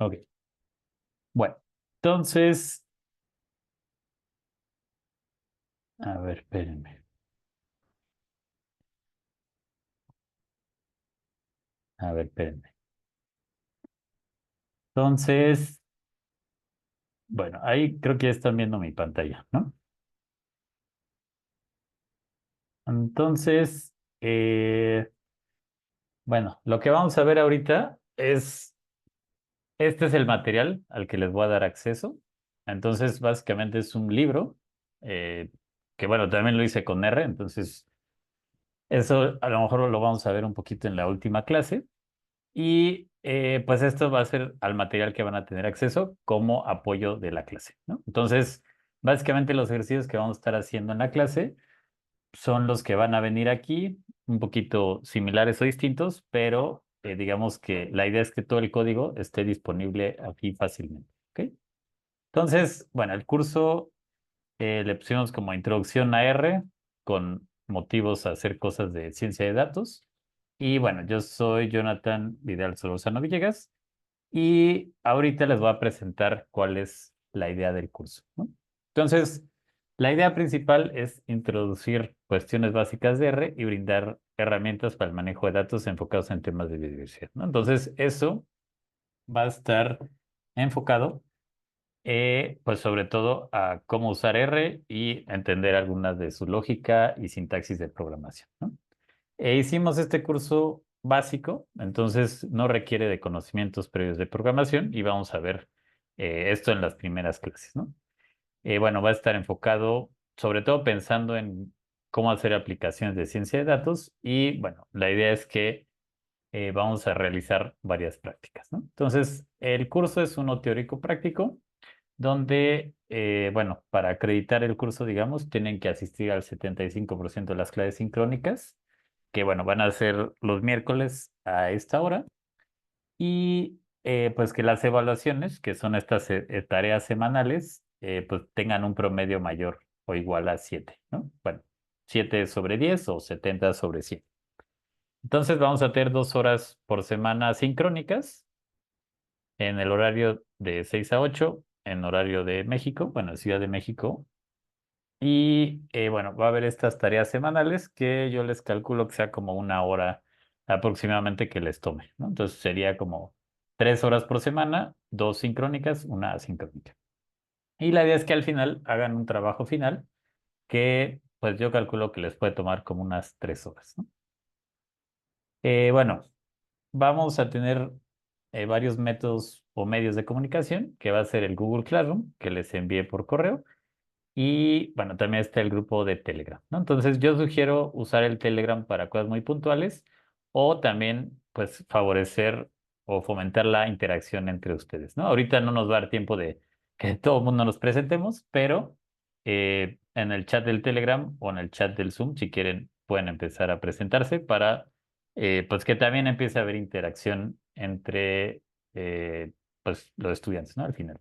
Ok. Bueno, entonces, a ver, espérenme. A ver, espérenme. Entonces, bueno, ahí creo que ya están viendo mi pantalla, ¿no? Entonces, bueno, lo que vamos a ver ahorita es, este es el material al que les voy a dar acceso. Entonces, básicamente es un libro, eh, que bueno, también lo hice con R, entonces eso a lo mejor lo vamos a ver un poquito en la última clase. Y pues esto va a ser al material que van a tener acceso como apoyo de la clase, ¿no? Entonces, básicamente los ejercicios que vamos a estar haciendo en la clase son los que van a venir aquí, un poquito similares o distintos, pero digamos que la idea es que todo el código esté disponible aquí fácilmente, ¿ok? Entonces, bueno, el curso le pusimos como introducción a R con motivos a hacer cosas de ciencia de datos. Y bueno, yo soy Jonathan Vidal Solorzano Villegas y ahorita les voy a presentar cuál es la idea del curso, ¿no? Entonces, la idea principal es introducir cuestiones básicas de R y brindar herramientas para el manejo de datos enfocados en temas de biodiversidad, ¿no? Entonces, eso va a estar enfocado, pues sobre todo a cómo usar R y entender algunas de su lógica y sintaxis de programación, ¿no? Hicimos este curso básico, entonces no requiere de conocimientos previos de programación y vamos a ver esto en las primeras clases, ¿no? Bueno, va a estar enfocado sobre todo pensando en cómo hacer aplicaciones de ciencia de datos y bueno, la idea es que vamos a realizar varias prácticas, ¿no? Entonces, el curso es uno teórico práctico donde, bueno, para acreditar el curso, digamos, tienen que asistir al 75% de las clases sincrónicas, que, bueno, van a ser los miércoles a esta hora, y pues que las evaluaciones, que son estas tareas semanales, pues tengan un promedio mayor o igual a 7, ¿no? Bueno, 7 sobre 10 o 70 sobre 100. Entonces vamos a tener 2 horas por semana sincrónicas en el horario de 6 a 8 en horario de México, bueno, Ciudad de México. Y bueno, va a haber estas tareas semanales que yo les calculo que sea como 1 hora aproximadamente que les tome, ¿no? Entonces sería como 3 horas por semana, dos sincrónicas, una asincrónica. Y la idea es que al final hagan un trabajo final que pues yo calculo que les puede tomar como unas 3 horas, ¿no? Bueno, vamos a tener varios métodos o medios de comunicación, que va a ser el Google Classroom, que les envié por correo, y bueno, también está el grupo de Telegram, ¿no? Entonces yo sugiero usar el Telegram para cosas muy puntuales o también pues favorecer o fomentar la interacción entre ustedes, ¿no? Ahorita no nos va a dar tiempo de que todo el mundo nos presentemos, pero en el chat del Telegram o en el chat del Zoom, si quieren, pueden empezar a presentarse para pues que también empiece a haber interacción entre pues los estudiantes, ¿no? Al final.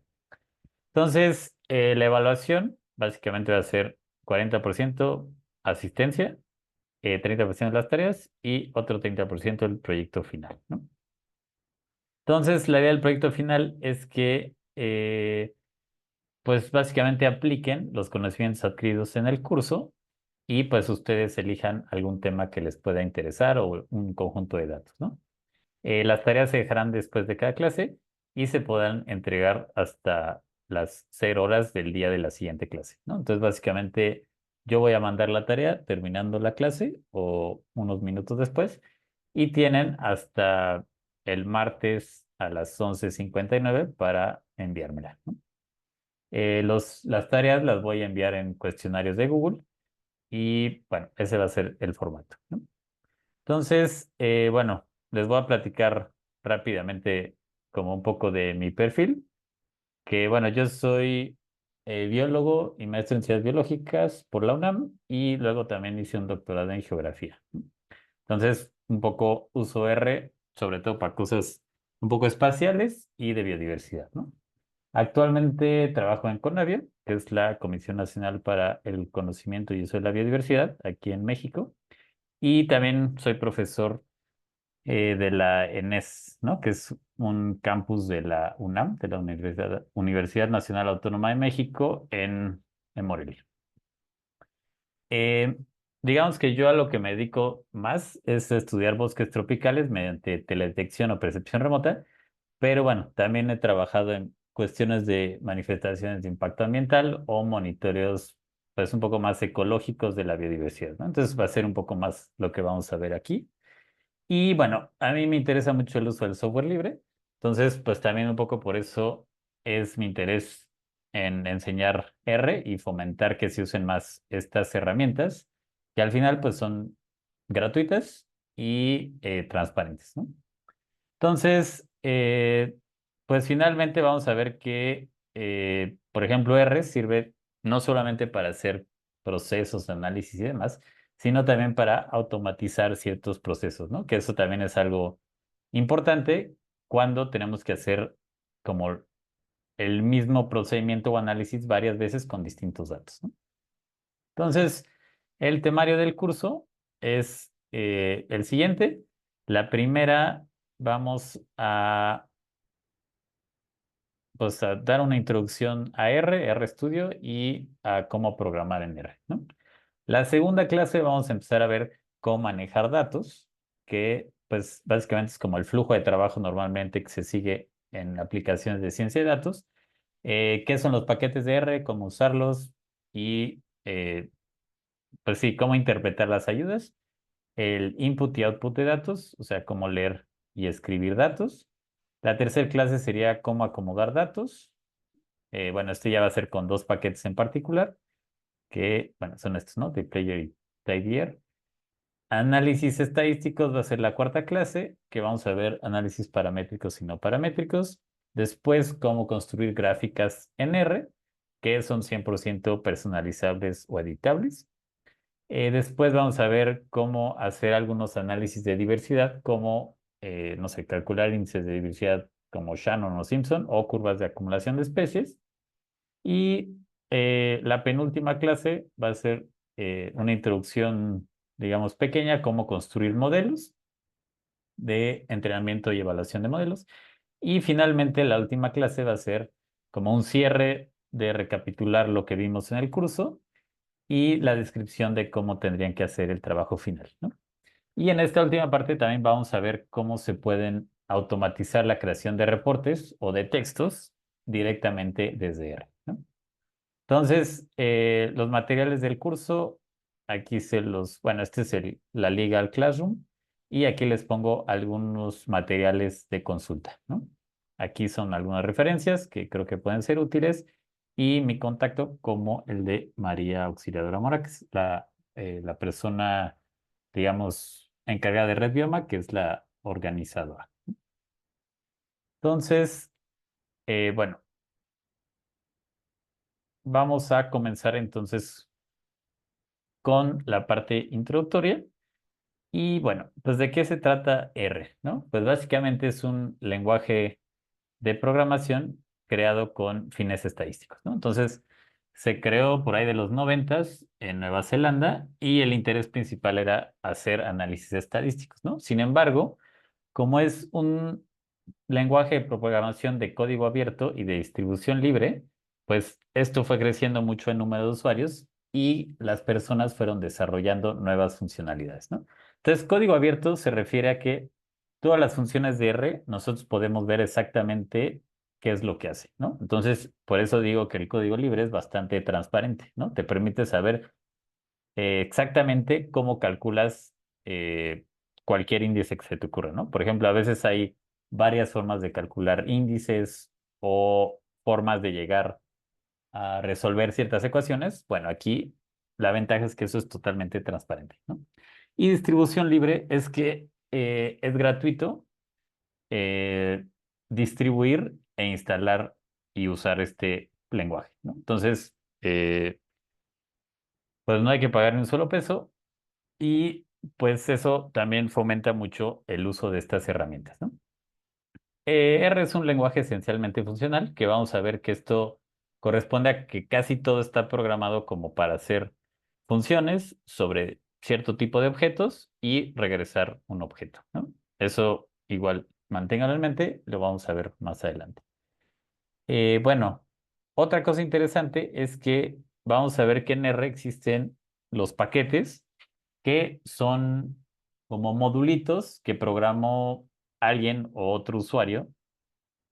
Entonces, la evaluación básicamente va a ser 40% asistencia, 30% de las tareas y otro 30% del proyecto final, ¿no? Entonces, la idea del proyecto final es que, pues básicamente apliquen los conocimientos adquiridos en el curso y pues ustedes elijan algún tema que les pueda interesar o un conjunto de datos, ¿no? Las tareas se dejarán después de cada clase y se podrán entregar hasta las 0 horas del día de la siguiente clase, ¿no? Entonces, básicamente, yo voy a mandar la tarea terminando la clase o unos minutos después y tienen hasta el martes a las 11:59 para enviármela, ¿no? Las tareas las voy a enviar en cuestionarios de Google y, bueno, ese va a ser el formato, ¿no? Entonces, bueno, les voy a platicar rápidamente como un poco de mi perfil, que bueno, yo soy biólogo y maestro en ciencias biológicas por la UNAM y luego también hice un doctorado en geografía. Entonces, un poco uso R, sobre todo para cosas un poco espaciales y de biodiversidad, ¿no? Actualmente trabajo en CONAVIA, que es la Comisión Nacional para el Conocimiento y Uso de la Biodiversidad, aquí en México, y también soy profesor de la ENES, ¿no? Que es un campus de la UNAM, de la Universidad Nacional Autónoma de México en Morelia. Eh, digamos que yo a lo que me dedico más es a estudiar bosques tropicales mediante teledetección o percepción remota, pero bueno, también he trabajado en cuestiones de manifestaciones de impacto ambiental o monitoreos pues un poco más ecológicos de la biodiversidad, ¿no? Entonces va a ser un poco más lo que vamos a ver aquí. Y bueno, a mí me interesa mucho el uso del software libre, entonces pues también un poco por eso es mi interés en enseñar R y fomentar que se usen más estas herramientas, que al final pues son gratuitas y transparentes, ¿no? Entonces, pues finalmente vamos a ver que, por ejemplo, R sirve no solamente para hacer procesos, análisis y demás, sino también para automatizar ciertos procesos, ¿no? Que eso también es algo importante cuando tenemos que hacer como el mismo procedimiento o análisis varias veces con distintos datos, ¿no? Entonces, el temario del curso es el siguiente. La primera, vamos a, pues, a dar una introducción a R, RStudio y a cómo programar en R, ¿no? La segunda clase vamos a empezar a ver cómo manejar datos, que pues básicamente es como el flujo de trabajo normalmente que se sigue en aplicaciones de ciencia de datos. ¿Qué son los paquetes de R? ¿Cómo usarlos? Y pues sí, cómo interpretar las ayudas, el input y output de datos, o sea, cómo leer y escribir datos. La tercera clase sería cómo acomodar datos. Bueno, esto ya va a ser con dos paquetes en particular, que, bueno, son estos, ¿no? Dplyr y tidyr. Análisis estadísticos va a ser la cuarta clase, que vamos a ver análisis paramétricos y no paramétricos. Después, cómo construir gráficas en R, que son 100% personalizables o editables. Después vamos a ver cómo hacer algunos análisis de diversidad, como, no sé, calcular índices de diversidad como Shannon o Simpson o curvas de acumulación de especies. Y la penúltima clase va a ser una introducción, digamos, pequeña, cómo construir modelos de entrenamiento y evaluación de modelos. Y finalmente la última clase va a ser como un cierre de recapitular lo que vimos en el curso y la descripción de cómo tendrían que hacer el trabajo final, ¿no? Y en esta última parte también vamos a ver cómo se pueden automatizar la creación de reportes o de textos directamente desde R, ¿no? Entonces, los materiales del curso, aquí bueno, este es la liga al Classroom y aquí les pongo algunos materiales de consulta, ¿no? Aquí son algunas referencias que creo que pueden ser útiles y mi contacto como el de María Auxiliadora Mora, que es la persona, digamos, encargada de Red Bioma, que es la organizadora. Entonces, bueno, vamos a comenzar entonces con la parte introductoria. Y bueno, pues ¿de qué se trata R, no? Pues básicamente es un lenguaje de programación creado con fines estadísticos, ¿no? Entonces, se creó por ahí de los noventas en Nueva Zelanda y el interés principal era hacer análisis estadísticos, ¿no? Sin embargo, como es un lenguaje de programación de código abierto y de distribución libre, pues esto fue creciendo mucho en número de usuarios y las personas fueron desarrollando nuevas funcionalidades, ¿no? Entonces, código abierto se refiere a que todas las funciones de R nosotros podemos ver exactamente qué es lo que hace, ¿no? Entonces, por eso digo que el código libre es bastante transparente, ¿no? Te permite saber exactamente cómo calculas cualquier índice que se te ocurra, ¿no? Por ejemplo, a veces hay varias formas de calcular índices o formas de llegar a resolver ciertas ecuaciones. Bueno, aquí la ventaja es que eso es totalmente transparente, ¿no? Y distribución libre es que es gratuito eh, distribuir e instalar y usar este lenguaje, ¿no? Entonces, pues no hay que pagar ni un solo peso y pues eso también fomenta mucho el uso de estas herramientas, ¿no? R es un lenguaje esencialmente funcional, que vamos a ver que esto corresponde a que casi todo está programado como para hacer funciones sobre cierto tipo de objetos y regresar un objeto, ¿no? Eso igual, manténganlo en mente, lo vamos a ver más adelante. Bueno, otra cosa interesante es que vamos a ver que en R existen los paquetes que son como modulitos que programó alguien o otro usuario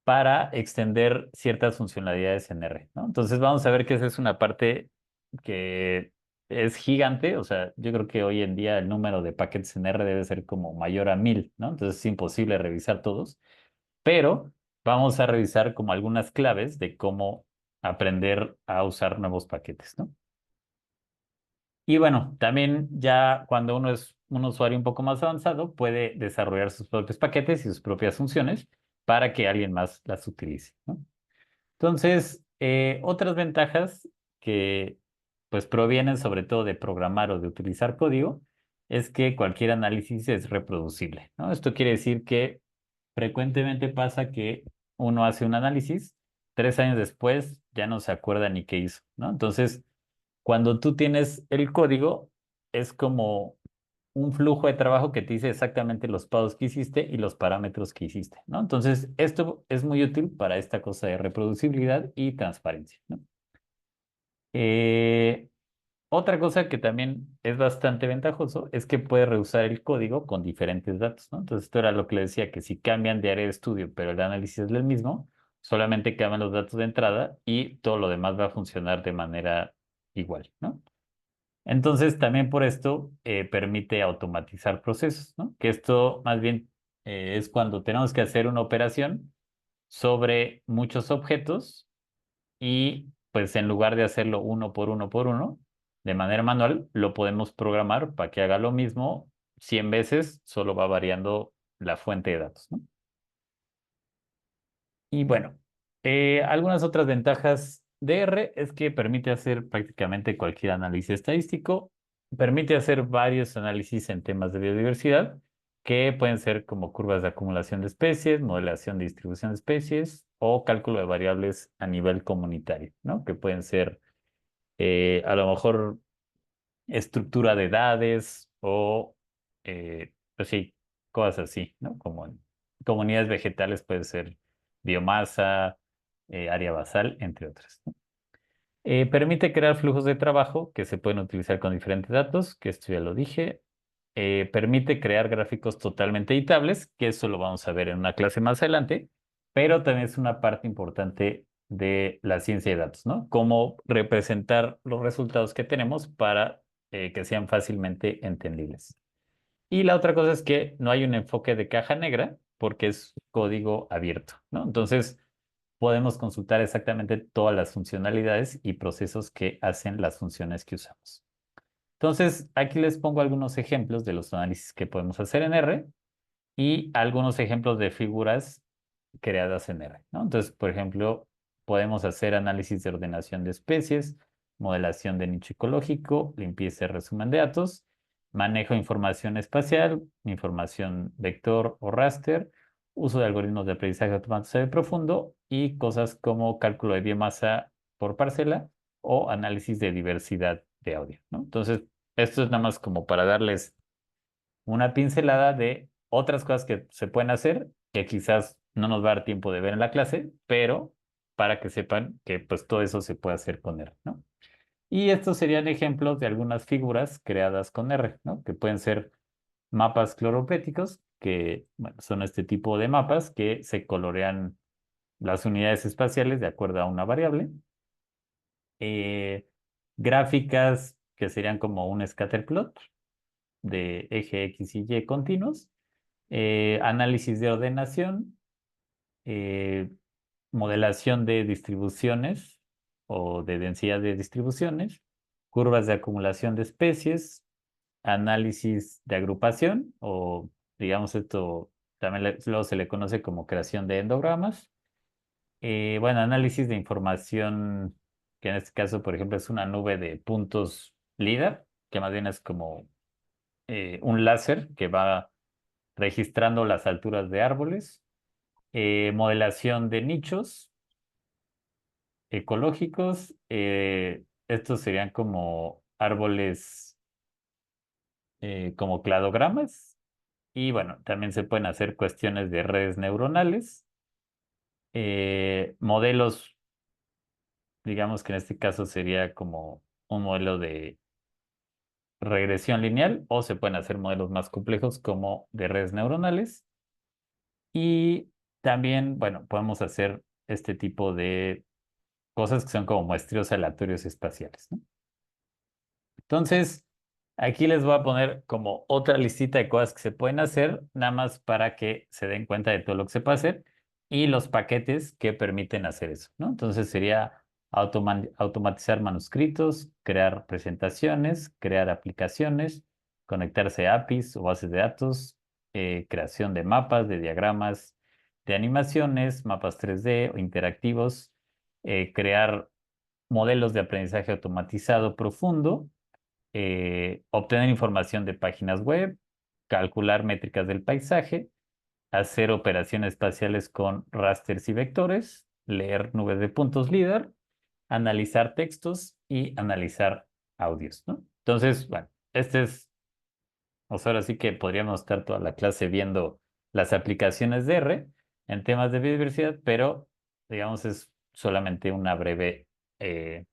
para extender ciertas funcionalidades en R, ¿no? Entonces vamos a ver que esa es una parte que es gigante, o sea, yo creo que hoy en día el número de paquetes en R debe ser como mayor a 1000, ¿no? Entonces es imposible revisar todos, pero vamos a revisar como algunas claves de cómo aprender a usar nuevos paquetes, ¿no? Y bueno, también ya cuando uno es un usuario un poco más avanzado, puede desarrollar sus propios paquetes y sus propias funciones para que alguien más las utilice, ¿no? Entonces, otras ventajas que pues provienen sobre todo de programar o de utilizar código es que cualquier análisis es reproducible, ¿no? Esto quiere decir que frecuentemente pasa que uno hace un análisis, 3 años después ya no se acuerda ni qué hizo, ¿no? Entonces, cuando tú tienes el código, es como un flujo de trabajo que te dice exactamente los pasos que hiciste y los parámetros que hiciste, ¿no? Entonces, esto es muy útil para esta cosa de reproducibilidad y transparencia, ¿no? Eh, Otra cosa que también es bastante ventajoso es que puedes reusar el código con diferentes datos, ¿no? Entonces, esto era lo que le decía, que si cambian de área de estudio, pero el análisis es el mismo, solamente cambian los datos de entrada y todo lo demás va a funcionar de manera igual, ¿no? Entonces, también por esto permite automatizar procesos, ¿no? Que esto más bien es cuando tenemos que hacer una operación sobre muchos objetos y pues en lugar de hacerlo uno por uno por uno, de manera manual, lo podemos programar para que haga lo mismo 100 veces, solo va variando la fuente de datos, ¿no? Y bueno, algunas otras ventajas de R es que permite hacer prácticamente cualquier análisis estadístico, permite hacer varios análisis en temas de biodiversidad, que pueden ser como curvas de acumulación de especies, modelación de distribución de especies o cálculo de variables a nivel comunitario, ¿no? Que pueden ser a lo mejor estructura de edades o, pues sí, cosas así, ¿no? Como en comunidades vegetales puede ser biomasa, área basal, entre otras, ¿no? Permite crear flujos de trabajo que se pueden utilizar con diferentes datos, que esto ya lo dije. Permite crear gráficos totalmente editables, que eso lo vamos a ver en una clase más adelante, pero también es una parte importante de la ciencia de datos, ¿no? Cómo representar los resultados que tenemos para que sean fácilmente entendibles. Y la otra cosa es que no hay un enfoque de caja negra porque es código abierto, ¿no? Entonces, podemos consultar exactamente todas las funcionalidades y procesos que hacen las funciones que usamos. Entonces, aquí les pongo algunos ejemplos de los análisis que podemos hacer en R y algunos ejemplos de figuras creadas en R, ¿no? Entonces, por ejemplo, podemos hacer análisis de ordenación de especies, modelación de nicho ecológico, limpieza y resumen de datos, manejo de información espacial, información vector o raster, uso de algoritmos de aprendizaje automático de profundo y cosas como cálculo de biomasa por parcela o análisis de diversidad de audio, ¿no? Entonces, esto es nada más como para darles una pincelada de otras cosas que se pueden hacer que quizás no nos va a dar tiempo de ver en la clase, pero para que sepan que pues todo eso se puede hacer con R, ¿no? Y estos serían ejemplos de algunas figuras creadas con R, ¿no? Que pueden ser mapas cloropléticos, que bueno, son este tipo de mapas que se colorean las unidades espaciales de acuerdo a una variable. Eh, Gráficas que serían como un scatter plot de eje X y Y continuos, análisis de ordenación, eh, modelación de distribuciones o de densidad de distribuciones, curvas de acumulación de especies, análisis de agrupación o digamos esto también luego se le conoce como creación de endogramas. Bueno, análisis de información, que en este caso, por ejemplo, es una nube de puntos LIDAR, que más bien es como un láser que va registrando las alturas de árboles, modelación de nichos ecológicos, estos serían como árboles, como cladogramas, Y bueno, también se pueden hacer cuestiones de redes neuronales, modelos, digamos que en este caso sería como un modelo de regresión lineal, o se pueden hacer modelos más complejos como de redes neuronales. Y también, bueno, podemos hacer este tipo de cosas que son como muestreos aleatorios espaciales, ¿no? Entonces, aquí les voy a poner como otra listita de cosas que se pueden hacer, nada más para que se den cuenta de todo lo que se puede hacer y los paquetes que permiten hacer eso, ¿no? Entonces sería automatizar manuscritos, crear presentaciones, crear aplicaciones, conectarse a APIs o bases de datos, creación de mapas, de diagramas, de animaciones, mapas 3D o interactivos, crear modelos de aprendizaje automatizado profundo, obtener información de páginas web, calcular métricas del paisaje, hacer operaciones espaciales con rasters y vectores, leer nubes de puntos LIDAR, analizar textos y analizar audios, ¿no? Entonces, bueno, o sea, ahora sí que podríamos estar toda la clase viendo las aplicaciones de R en temas de biodiversidad, pero digamos es solamente una breve eh,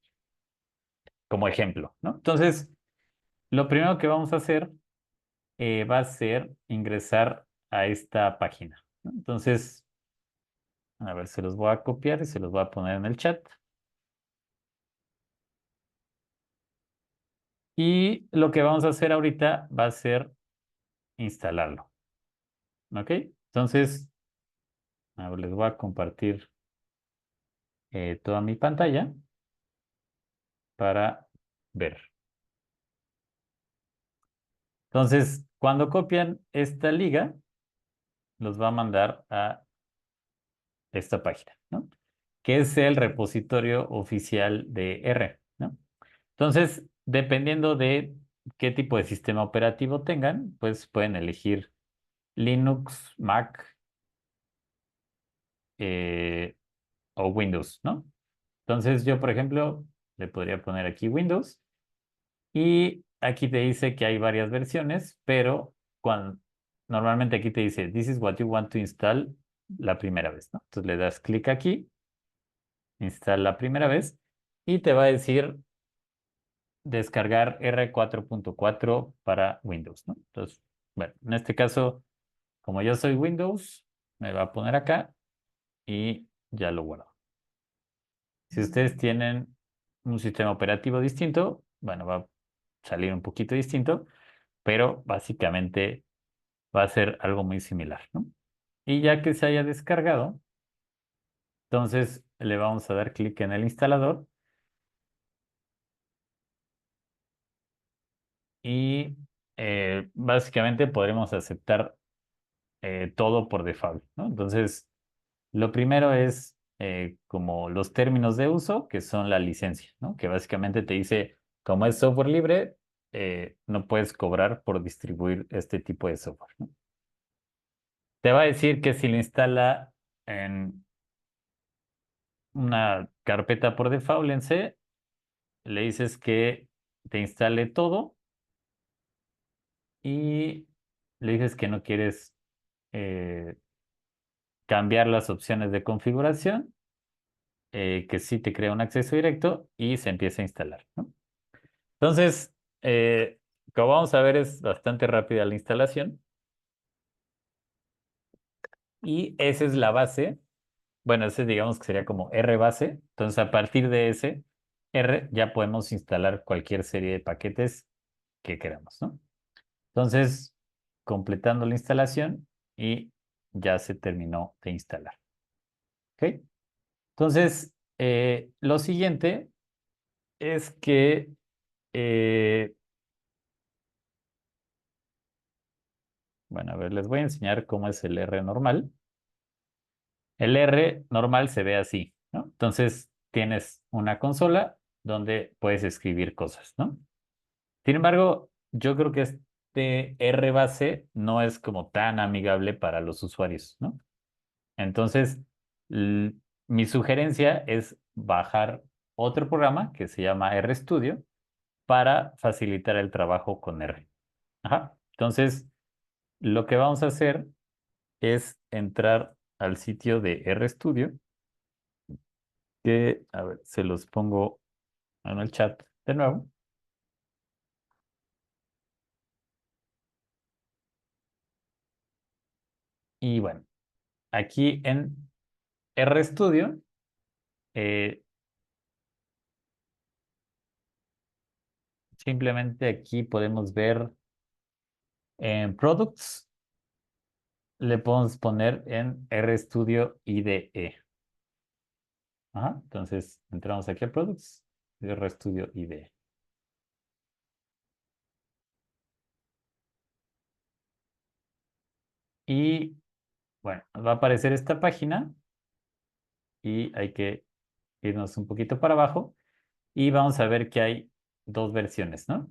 como ejemplo, ¿no? Entonces, lo primero que vamos a hacer va a ser ingresar a esta página, ¿no? Entonces, a ver, se los voy a copiar y se los voy a poner en el chat. Y lo que vamos a hacer ahorita va a ser instalarlo, ¿ok? Entonces, a ver, les voy a compartir toda mi pantalla para ver. Entonces, cuando copian esta liga, los va a mandar a esta página, ¿no? Que es el repositorio oficial de R, ¿no? Entonces, dependiendo de qué tipo de sistema operativo tengan, pues pueden elegir Linux, Mac eh, o Windows, ¿no? Entonces, yo, por ejemplo, le podría poner aquí Windows y aquí te dice que hay varias versiones, pero normalmente aquí te dice, This is what you want to install la primera vez, ¿no? Entonces le das clic aquí, instala la primera vez y te va a decir descargar R4.4 para Windows, ¿no? Entonces, bueno, en este caso, como yo soy Windows, me va a poner acá y ya lo guardo. Si ustedes tienen un sistema operativo distinto, bueno, va a salir un poquito distinto, pero básicamente va a ser algo muy similar, ¿no? Y ya que se haya descargado, entonces le vamos a dar clic en el instalador y básicamente podremos aceptar todo por default, ¿no? Entonces, lo primero es como los términos de uso, que son la licencia, ¿no? Que básicamente te dice, como es software libre, no puedes cobrar por distribuir este tipo de software, ¿no? Te va a decir que si lo instala en una carpeta por default en C, le dices que te instale todo y le dices que no quieres eh, cambiar las opciones de configuración, que sí te crea un acceso directo y se empieza a instalar, ¿no? Entonces, como vamos a ver, es bastante rápida la instalación y esa es la base. Bueno, ese digamos que sería como R base. Entonces, a partir de ese R ya podemos instalar cualquier serie de paquetes que queramos, ¿no? Entonces, completando la instalación y ya se terminó de instalar. ¿Ok? Entonces, lo siguiente es que, eh, bueno, a ver, les voy a enseñar cómo es el R normal. El R normal se ve así, ¿no? Entonces, tienes una consola donde puedes escribir cosas, ¿no? Sin embargo, yo creo que este R base no es como tan amigable para los usuarios, ¿no? Entonces, l- mi sugerencia es bajar otro programa que se llama RStudio para facilitar el trabajo con R. Ajá. Entonces, lo que vamos a hacer es entrar al sitio de RStudio, que, a ver, se los pongo en el chat de nuevo. Y bueno, aquí en RStudio, eh, simplemente aquí podemos ver en Products, le podemos poner en RStudio IDE. Ajá, entonces entramos aquí a Products, RStudio IDE. Y bueno, nos va a aparecer esta página y hay que irnos un poquito para abajo y vamos a ver que hay dos versiones, ¿no?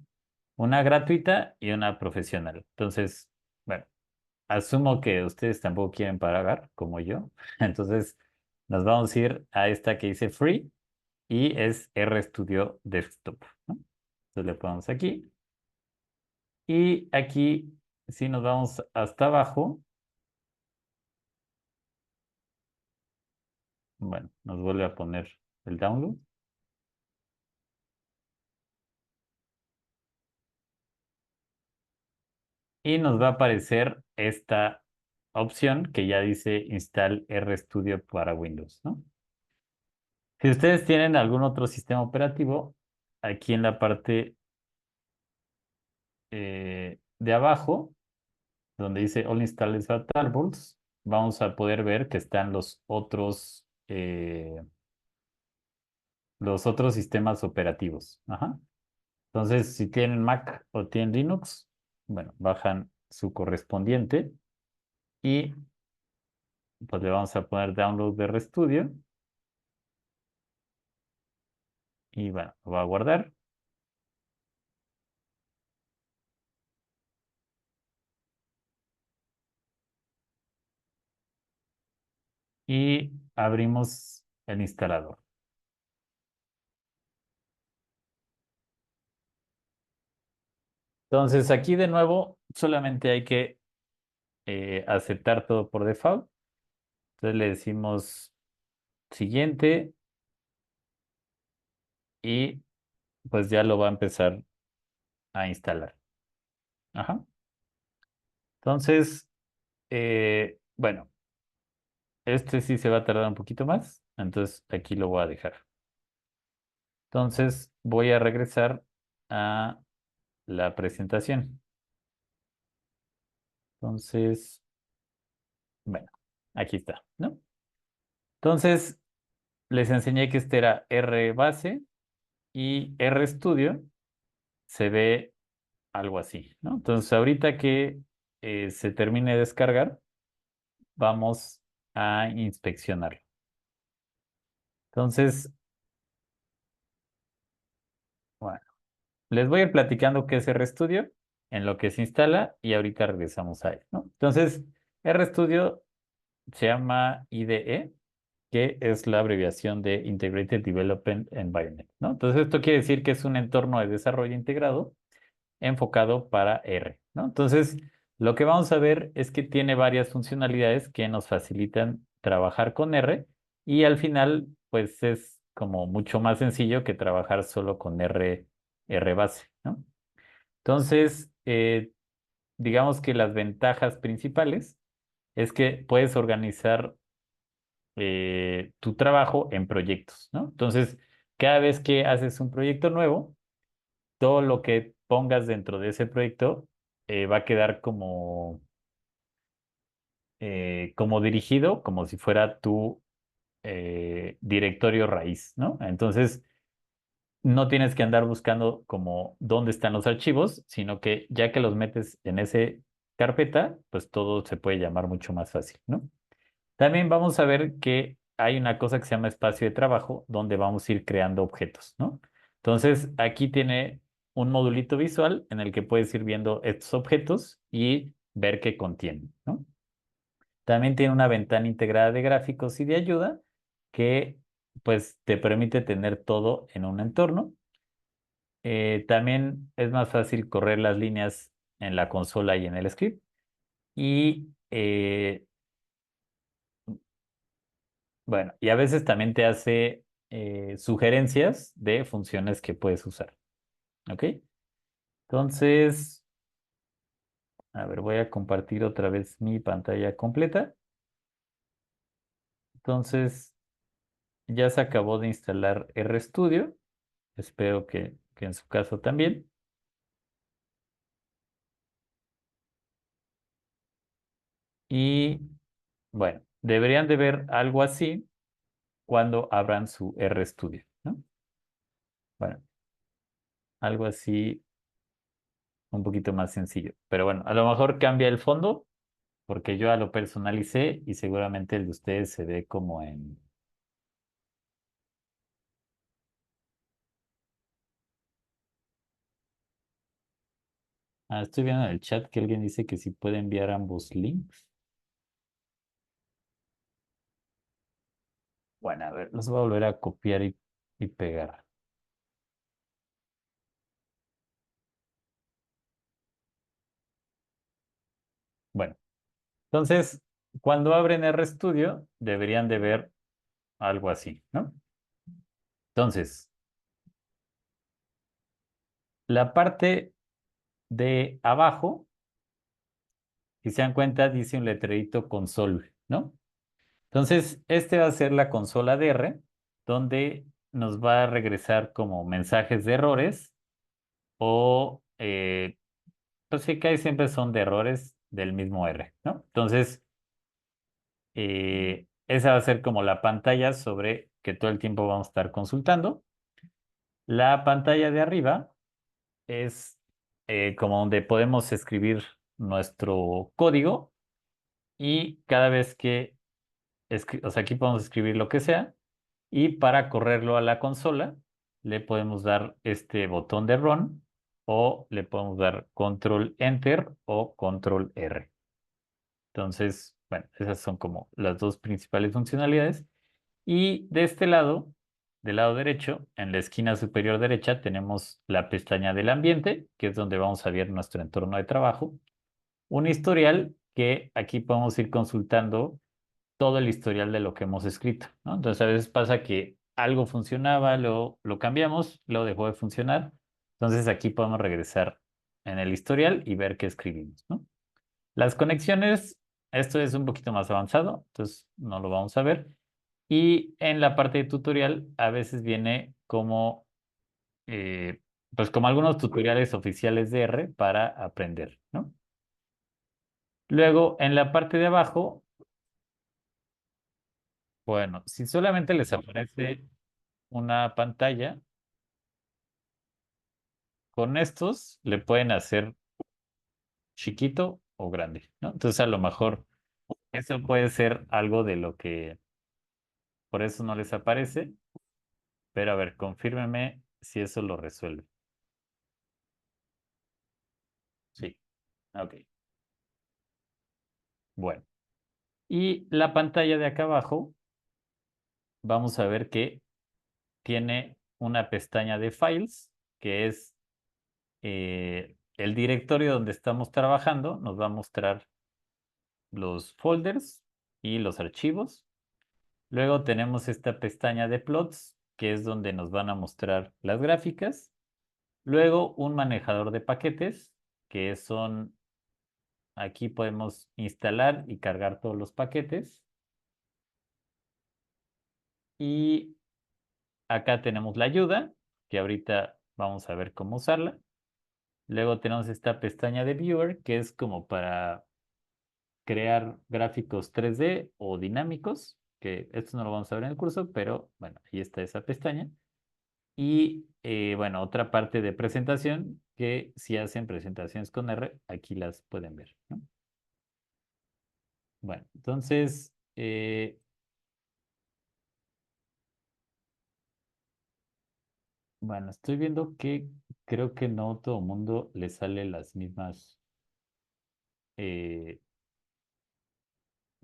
Una gratuita y una profesional. Entonces, bueno, asumo que ustedes tampoco quieren pagar como yo. Entonces, nos vamos a ir a esta que dice Free y es RStudio Desktop, ¿no? Entonces le ponemos aquí. Y aquí, si nos vamos hasta abajo, bueno, nos vuelve a poner el download. Y nos va a aparecer esta opción que ya dice Install RStudio para Windows, ¿no? Si ustedes tienen algún otro sistema operativo, aquí en la parte de abajo, donde dice All Installed Variables, vamos a poder ver que están los otros sistemas operativos. Ajá. Entonces, si tienen Mac o tienen Linux, bueno, bajan su correspondiente y pues le vamos a poner Download de RStudio y bueno, lo va a guardar y abrimos el instalador. Entonces, aquí de nuevo, solamente hay que aceptar todo por default. Entonces le decimos siguiente y pues ya lo va a empezar a instalar. Ajá. Entonces, bueno, este sí se va a tardar un poquito más, entonces aquí lo voy a dejar. Entonces voy a regresar a la presentación. Entonces, bueno, aquí está, ¿no? Entonces, les enseñé que este era RBase y RStudio se ve algo así, ¿no? Entonces, ahorita que se termine de descargar, vamos a inspeccionarlo. Entonces, bueno, les voy a ir platicando qué es RStudio, en lo que se instala y ahorita regresamos a él, ¿no? Entonces, RStudio se llama IDE, que es la abreviación de Integrated Development Environment, ¿no? Entonces, esto quiere decir que es un entorno de desarrollo integrado enfocado para R, ¿no? Entonces, lo que vamos a ver es que tiene varias funcionalidades que nos facilitan trabajar con R y al final, pues es como mucho más sencillo que trabajar solo con R base, ¿no? Entonces, digamos que las ventajas principales es que puedes organizar tu trabajo en proyectos, ¿no? Entonces, cada vez que haces un proyecto nuevo, todo lo que pongas dentro de ese proyecto va a quedar como dirigido, como si fuera tu directorio raíz, ¿no? Entonces, no tienes que andar buscando como dónde están los archivos, sino que ya que los metes en ese carpeta, pues todo se puede llamar mucho más fácil, ¿no? También vamos a ver que hay una cosa que se llama espacio de trabajo, donde vamos a ir creando objetos, ¿no? Entonces, aquí tiene un modulito visual en el que puedes ir viendo estos objetos y ver qué contienen, ¿no? También tiene una ventana integrada de gráficos y de ayuda que, pues, te permite tener todo en un entorno. También es más fácil correr las líneas en la consola y en el script. Y bueno, y a veces también te hace sugerencias de funciones que puedes usar. ¿Ok? Entonces, a ver, voy a compartir otra vez mi pantalla completa. Entonces, ya se acabó de instalar RStudio. Espero que en su caso también. Y bueno, deberían de ver algo así cuando abran su RStudio, ¿no? Bueno, algo así un poquito más sencillo. Pero bueno, a lo mejor cambia el fondo porque yo ya lo personalicé y seguramente el de ustedes se ve como en... Ah, estoy viendo en el chat que alguien dice que si puede enviar ambos links. Bueno, a ver, los voy a volver a copiar y pegar. Bueno, entonces, cuando abren RStudio, deberían de ver algo así, ¿no? Entonces, la parte de abajo, si se dan cuenta, dice un letrerito console, ¿no? Entonces, este va a ser la consola de R, donde nos va a regresar como mensajes de errores o, pues sí, casi siempre son de errores del mismo R, ¿no? Entonces, esa va a ser como la pantalla sobre que todo el tiempo vamos a estar consultando. La pantalla de arriba es como donde podemos escribir nuestro código y cada vez que, o sea, aquí podemos escribir lo que sea y para correrlo a la consola le podemos dar este botón de Run o le podemos dar Control Enter o Control R. Entonces, bueno, esas son como las dos principales funcionalidades. Y de este lado, del lado derecho, en la esquina superior derecha, tenemos la pestaña del ambiente, que es donde vamos a ver nuestro entorno de trabajo. Un historial que aquí podemos ir consultando todo el historial de lo que hemos escrito, ¿no? Entonces a veces pasa que algo funcionaba, lo cambiamos, lo dejó de funcionar. Entonces aquí podemos regresar en el historial y ver qué escribimos, ¿no? Las conexiones, esto es un poquito más avanzado, entonces no lo vamos a ver. Y en la parte de tutorial a veces viene como, eh, pues como algunos tutoriales oficiales de R para aprender, ¿no? Luego, en la parte de abajo, bueno, si solamente les aparece una pantalla, con estos le pueden hacer chiquito o grande, ¿no? Entonces a lo mejor eso puede ser algo de lo que por eso no les aparece, pero a ver, confírmeme si eso lo resuelve. Sí, ok. Bueno, y la pantalla de acá abajo, vamos a ver que tiene una pestaña de files, que es el directorio donde estamos trabajando, nos va a mostrar los folders y los archivos. Luego tenemos esta pestaña de plots, que es donde nos van a mostrar las gráficas. Luego un manejador de paquetes, que son, aquí podemos instalar y cargar todos los paquetes. Y acá tenemos la ayuda, que ahorita vamos a ver cómo usarla. Luego tenemos esta pestaña de Viewer, que es como para crear gráficos 3D o dinámicos, que esto no lo vamos a ver en el curso, pero bueno, ahí está esa pestaña. Y bueno, otra parte de presentación, que si hacen presentaciones con R, aquí las pueden ver, ¿no? Bueno, entonces, bueno, estoy viendo que creo que no todo el mundo le sale las mismas eh,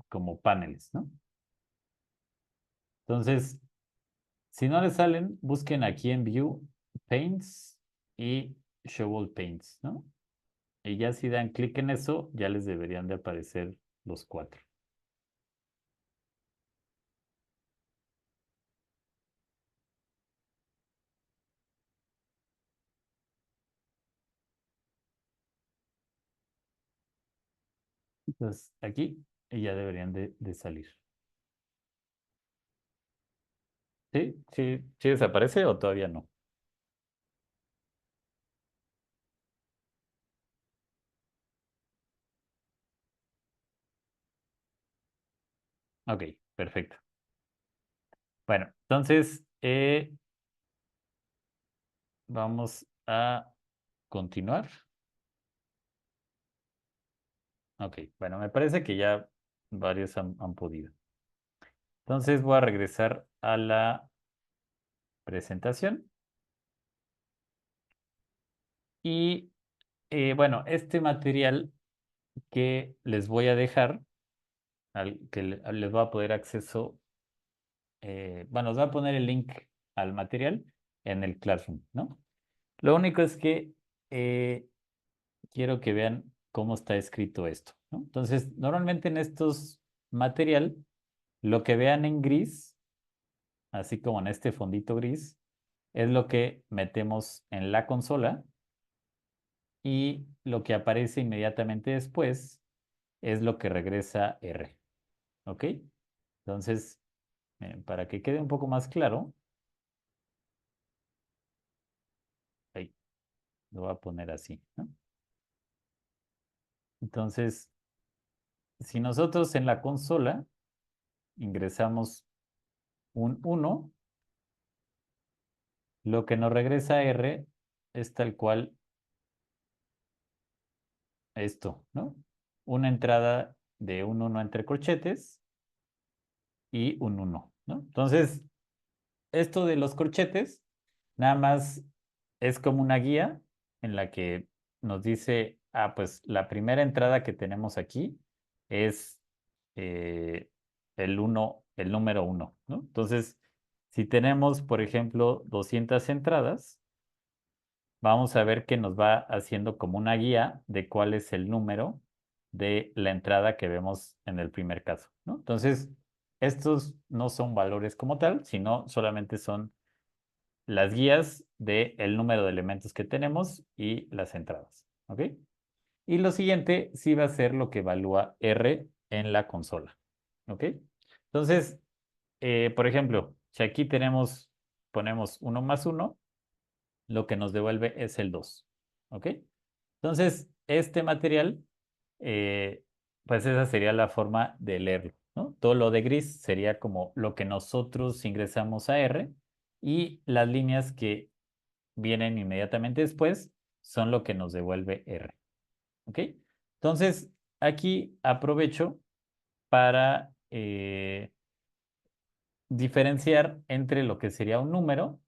como paneles, ¿no? Entonces, si no le salen, busquen aquí en View Paints y Show All Paints, ¿no? Y ya si dan clic en eso, ya les deberían de aparecer los cuatro. Entonces, aquí y ya deberían de salir. ¿Sí? ¿Sí? ¿Sí desaparece o todavía no? Ok, perfecto. Bueno, entonces vamos a continuar. Ok, bueno, me parece que ya varios han podido. Entonces voy a regresar a la presentación. Y bueno, este material que les voy a dejar, al que les voy a poder acceso, bueno, os voy a poner el link al material en el Classroom, ¿no? Lo único es que eh, quiero que vean cómo está escrito esto, ¿no? Entonces, normalmente en estos material, lo que vean en gris, así como en este fondito gris, es lo que metemos en la consola y lo que aparece inmediatamente después es lo que regresa R, ¿ok? Entonces, para que quede un poco más claro, ahí lo voy a poner así, ¿no? Entonces, si nosotros en la consola ingresamos un 1, lo que nos regresa R es tal cual esto, ¿no? Una entrada de un 1 entre corchetes y un 1, ¿no? Entonces, esto de los corchetes nada más es como una guía en la que nos dice, ah, pues la primera entrada que tenemos aquí es el uno, el número uno, ¿no? Entonces, si tenemos, por ejemplo, 200 entradas, vamos a ver que nos va haciendo como una guía de cuál es el número de la entrada que vemos en el primer caso, ¿no? Entonces, estos no son valores como tal, sino solamente son las guías del número de elementos que tenemos y las entradas, ¿ok? Y lo siguiente sí va a ser lo que evalúa R en la consola, ¿ok? Entonces, por ejemplo, si aquí ponemos uno más uno, lo que nos devuelve es el 2, ¿ok? Entonces, este material, eh, pues esa sería la forma de leerlo, ¿no? Todo lo de gris sería como lo que nosotros ingresamos a R y las líneas que vienen inmediatamente después son lo que nos devuelve R, ¿ok? Entonces, aquí aprovecho para diferenciar entre lo que sería un número,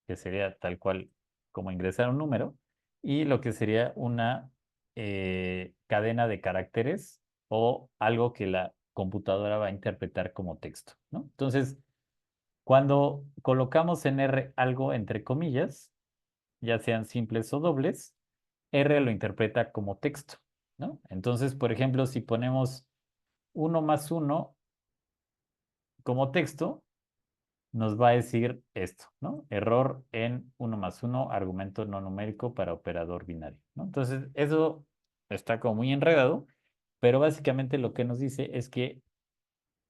que sería tal cual como ingresar un número, y lo que sería una cadena de caracteres o algo que la computadora va a interpretar como texto, ¿no? Entonces, cuando colocamos en R algo entre comillas, ya sean simples o dobles, R lo interpreta como texto, ¿no? Entonces, por ejemplo, si ponemos uno más uno como texto, nos va a decir esto, ¿no? Error en uno más uno, argumento no numérico para operador binario, ¿no? Entonces, eso está como muy enredado, pero básicamente lo que nos dice es que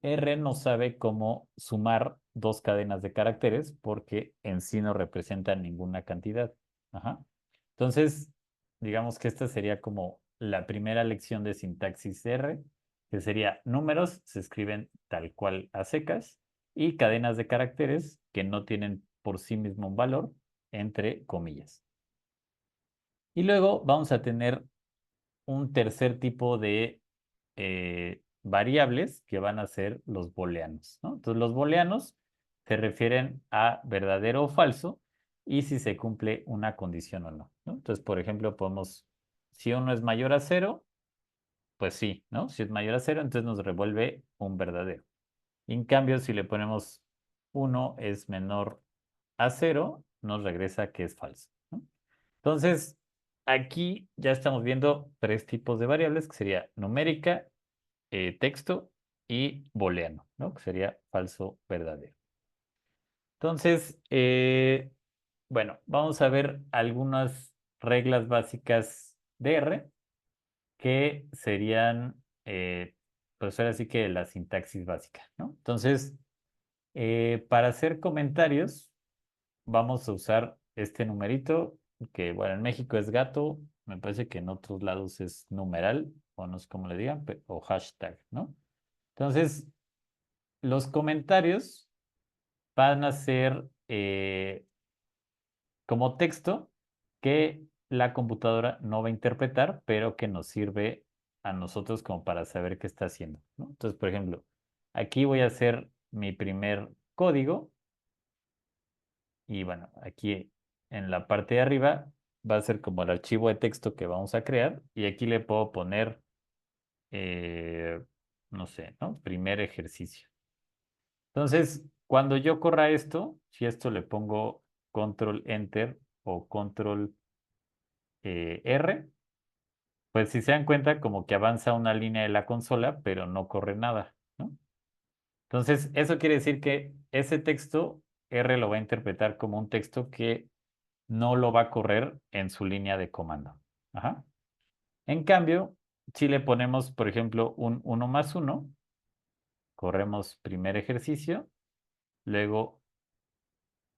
R no sabe cómo sumar dos cadenas de caracteres porque en sí no representan ninguna cantidad. Ajá. Entonces, digamos que esta sería como la primera lección de sintaxis R, que sería números se escriben tal cual a secas y cadenas de caracteres que no tienen por sí mismo un valor entre comillas. Y luego vamos a tener un tercer tipo de variables que van a ser los booleanos, ¿no? Entonces, los booleanos se refieren a verdadero o falso y si se cumple una condición o no, ¿no? Entonces, por ejemplo, si uno es mayor a cero, pues sí, ¿no? Si es mayor a cero, entonces nos revuelve un verdadero. En cambio, si le ponemos uno es menor a cero, nos regresa que es falso, ¿no? Entonces, aquí ya estamos viendo tres tipos de variables, que sería numérica, texto y booleano, ¿no? Que sería falso, verdadero. Entonces, bueno, vamos a ver algunas reglas básicas de R que serían, pues ahora sí que la sintaxis básica, ¿no? Entonces, para hacer comentarios, vamos a usar este numerito, que bueno, en México es gato, me parece que en otros lados es numeral, o no sé cómo le digan, o hashtag, ¿no? Entonces, los comentarios van a ser como texto que la computadora no va a interpretar, pero que nos sirve a nosotros como para saber qué está haciendo, ¿no? Entonces, por ejemplo, aquí voy a hacer mi primer código y bueno, aquí en la parte de arriba va a ser como el archivo de texto que vamos a crear y aquí le puedo poner, eh, no sé, ¿no? Primer ejercicio. Entonces, cuando yo corra esto, si esto le pongo control enter o control R, pues si se dan cuenta como que avanza una línea de la consola, pero no corre nada, ¿no? Entonces, eso quiere decir que ese texto R lo va a interpretar como un texto que no lo va a correr en su línea de comando. Ajá. En cambio, si le ponemos, por ejemplo, un 1 más 1, corremos primer ejercicio, luego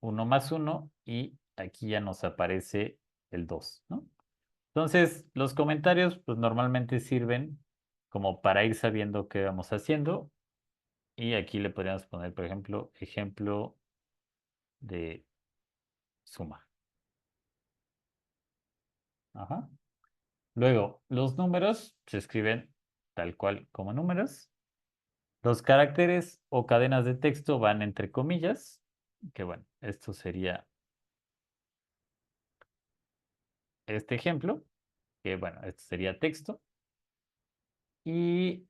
1 más 1 y aquí ya nos aparece el 2, ¿no? Entonces, los comentarios pues normalmente sirven como para ir sabiendo qué vamos haciendo y aquí le podríamos poner, por ejemplo de suma. Ajá. Luego, los números se escriben tal cual como números. Los caracteres o cadenas de texto van entre comillas, que bueno, esto sería este ejemplo, que bueno, esto sería texto. Y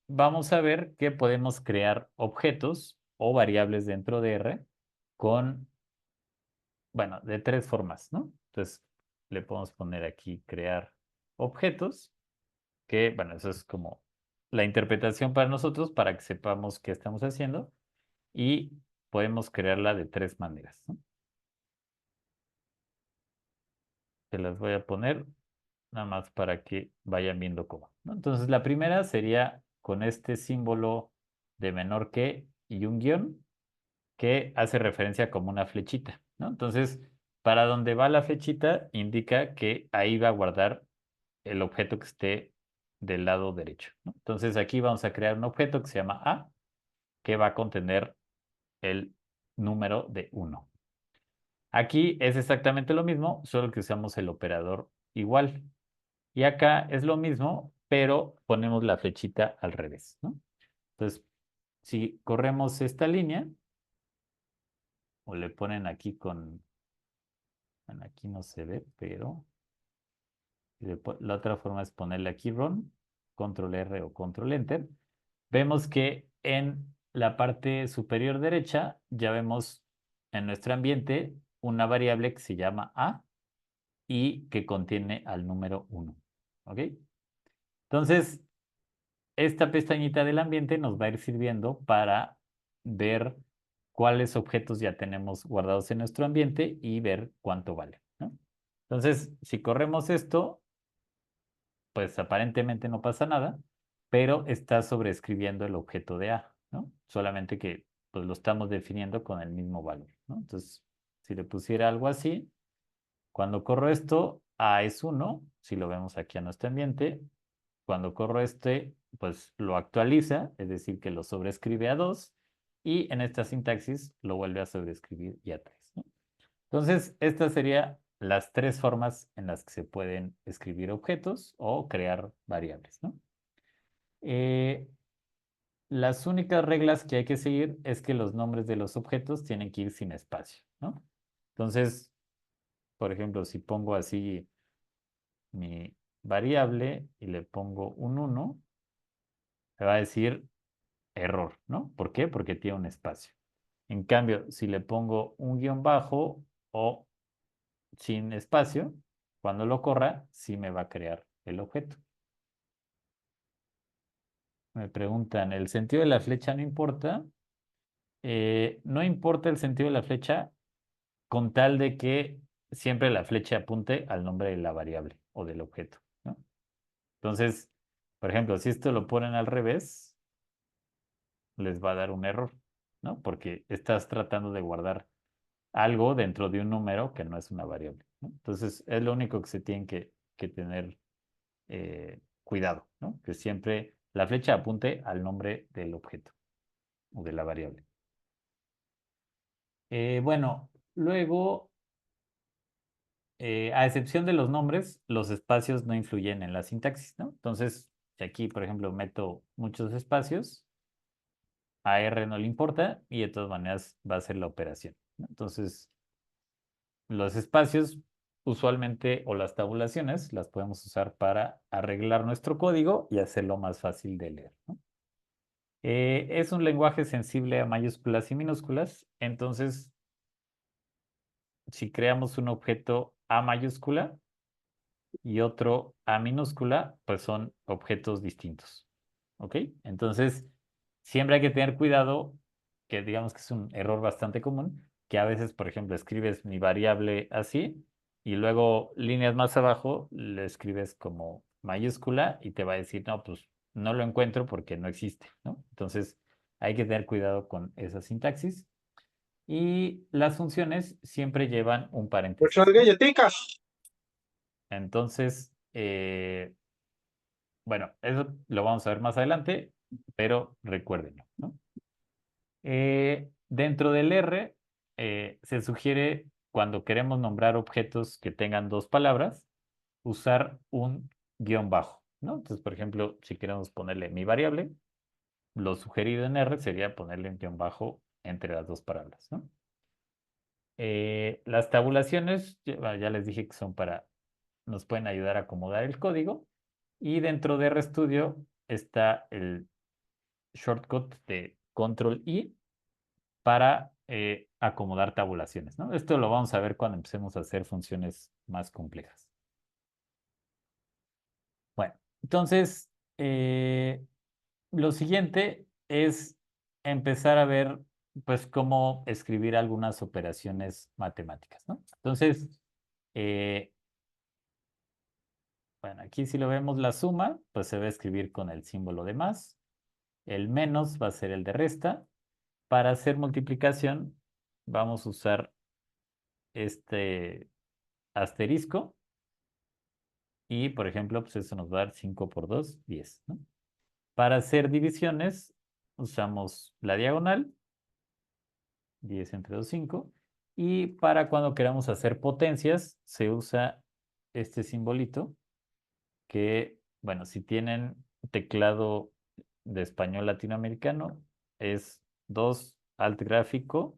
vamos a ver que podemos crear objetos o variables dentro de R con, bueno, de tres formas, ¿no? Entonces, le podemos poner aquí crear objetos, que, bueno, eso es como la interpretación para nosotros, para que sepamos qué estamos haciendo, y podemos crearla de tres maneras, ¿no? Se las voy a poner nada más para que vayan viendo cómo, ¿no? Entonces, la primera sería con este símbolo de menor que y un guión que hace referencia como una flechita, ¿no? Entonces, para donde va la flechita indica que ahí va a guardar el objeto que esté del lado derecho, ¿no? Entonces, aquí vamos a crear un objeto que se llama A, que va a contener el número de 1. Aquí es exactamente lo mismo, solo que usamos el operador igual. Y acá es lo mismo, pero ponemos la flechita al revés, ¿no? Entonces, si corremos esta línea, o le ponen aquí con, bueno, aquí no se ve, pero la otra forma es ponerle aquí run, control R o control enter. Vemos que en la parte superior derecha ya vemos en nuestro ambiente una variable que se llama A y que contiene al número 1. ¿Ok? Entonces, esta pestañita del ambiente nos va a ir sirviendo para ver cuáles objetos ya tenemos guardados en nuestro ambiente y ver cuánto vale, ¿no? Entonces, si corremos esto, pues aparentemente no pasa nada, pero está sobreescribiendo el objeto de A, ¿no? Solamente que pues lo estamos definiendo con el mismo valor, ¿no? Entonces, si le pusiera algo así, cuando corro esto, A es 1, si lo vemos aquí a nuestro ambiente. Cuando corro este, pues lo actualiza, es decir, que lo sobrescribe a 2 y en esta sintaxis lo vuelve a sobreescribir y a 3, ¿no? Entonces, estas serían las tres formas en las que se pueden escribir objetos o crear variables, ¿no? Eh, las únicas reglas que hay que seguir es que los nombres de los objetos tienen que ir sin espacio, ¿no? Entonces, por ejemplo, si pongo así mi variable y le pongo un 1, me va a decir error, ¿no? ¿Por qué? Porque tiene un espacio. En cambio, si le pongo un guión bajo o sin espacio, Cuando lo corra, sí me va a crear el objeto. Me preguntan, ¿el sentido de la flecha no importa? No importa el sentido de la flecha con tal de que siempre la flecha apunte al nombre de la variable o del objeto, ¿no? Entonces, por ejemplo, si esto lo ponen al revés, les va a dar un error, ¿no? Porque estás tratando de guardar algo dentro de un número que no es una variable, ¿no? Entonces, es lo único que se tiene que tener cuidado, ¿no? Que siempre la flecha apunte al nombre del objeto o de la variable. Bueno, luego, a excepción de los nombres, los espacios no influyen en la sintaxis, ¿no? Entonces, si aquí, por ejemplo, meto muchos espacios, a R no le importa y de todas maneras va a hacer la operación, ¿no? Entonces, los espacios usualmente o las tabulaciones las podemos usar para arreglar nuestro código y hacerlo más fácil de leer, ¿no? Es un lenguaje sensible a mayúsculas y minúsculas, entonces si creamos un objeto A mayúscula y otro A minúscula, pues son objetos distintos. ¿Ok? Entonces, siempre hay que tener cuidado, que digamos que es un error bastante común, que a veces, por ejemplo, escribes mi variable así y luego líneas más abajo le escribes como mayúscula y te va a decir, no, pues no lo encuentro porque no existe, ¿no? Entonces, hay que tener cuidado con esa sintaxis. Y las funciones siempre llevan un Muchas paréntesis, ¿no? galletitas. Entonces, bueno, eso lo vamos a ver más adelante, pero recuérdenlo, ¿no? Dentro del R, se sugiere cuando queremos nombrar objetos que tengan dos palabras, usar un guión bajo, ¿no? Entonces, por ejemplo, si queremos ponerle mi variable, lo sugerido en R sería ponerle un guión bajo entre las dos palabras, ¿no? Las tabulaciones, ya les dije que son para, nos pueden ayudar a acomodar el código. Y dentro de RStudio está el shortcut de Control I para acomodar tabulaciones, ¿no? Esto lo vamos a ver cuando empecemos a hacer funciones más complejas. Bueno, entonces, lo siguiente es empezar a ver, pues, cómo escribir algunas operaciones matemáticas, ¿no? Entonces, eh, bueno, aquí si lo vemos la suma, pues se va a escribir con el símbolo de más. El menos va a ser el de resta. Para hacer multiplicación, vamos a usar este asterisco. Y, por ejemplo, pues eso nos va a dar 5 por 2, 10, ¿no? Para hacer divisiones, usamos la diagonal, 10 entre 2, 5. Y para cuando queramos hacer potencias, se usa este simbolito que, bueno, si tienen teclado de español latinoamericano, es 2 alt gráfico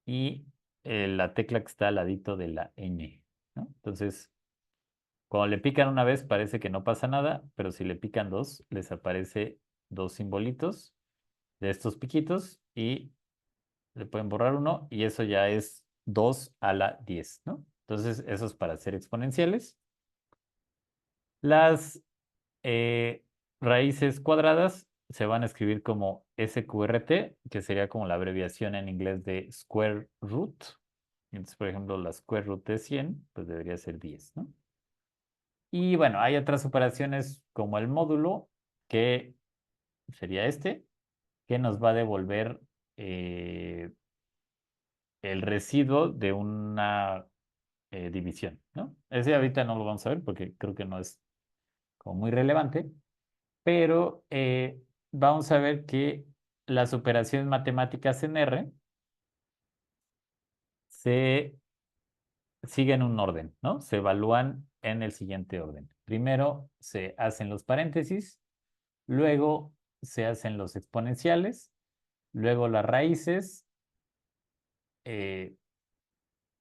y la tecla que está al ladito de la ñ, ¿no? Entonces, cuando le pican una vez parece que no pasa nada, pero si le pican dos, les aparece dos simbolitos de estos piquitos y le pueden borrar uno y eso ya es 2 a la 10, ¿no? Entonces, eso es para hacer exponenciales. Las raíces cuadradas se van a escribir como SQRT, que sería como la abreviación en inglés de square root. Entonces, por ejemplo, la square root de 100, pues debería ser 10, ¿no? Y bueno, hay otras operaciones como el módulo, que sería este, que nos va a devolver eh, el residuo de una división, ¿no? Ese ahorita no lo vamos a ver porque creo que no es como muy relevante, pero vamos a ver que las operaciones matemáticas en R se siguen un orden, ¿no? Se evalúan en el siguiente orden. Primero se hacen los paréntesis, luego se hacen los exponenciales, luego las raíces, eh,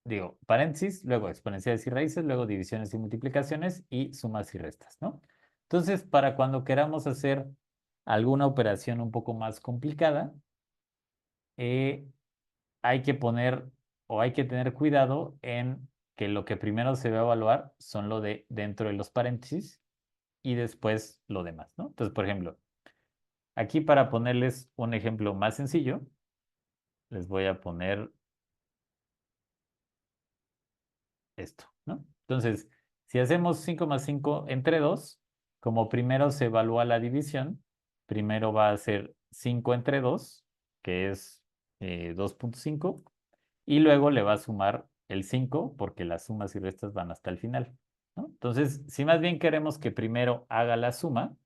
digo, paréntesis, luego exponenciales y raíces, luego divisiones y multiplicaciones y sumas y restas, ¿no? Entonces, para cuando queramos hacer alguna operación un poco más complicada, hay que poner o hay que tener cuidado en que lo que primero se va a evaluar son lo de dentro de los paréntesis y después lo demás, ¿no? Entonces, por ejemplo, aquí para ponerles un ejemplo más sencillo, les voy a poner esto, ¿no? Entonces, si hacemos 5 más 5 entre 2, como primero se evalúa la división, primero va a ser 5 entre 2, que es 2.5, y luego le va a sumar el 5, porque las sumas y restas van hasta el final, ¿no? Entonces, si más bien queremos que primero haga la suma,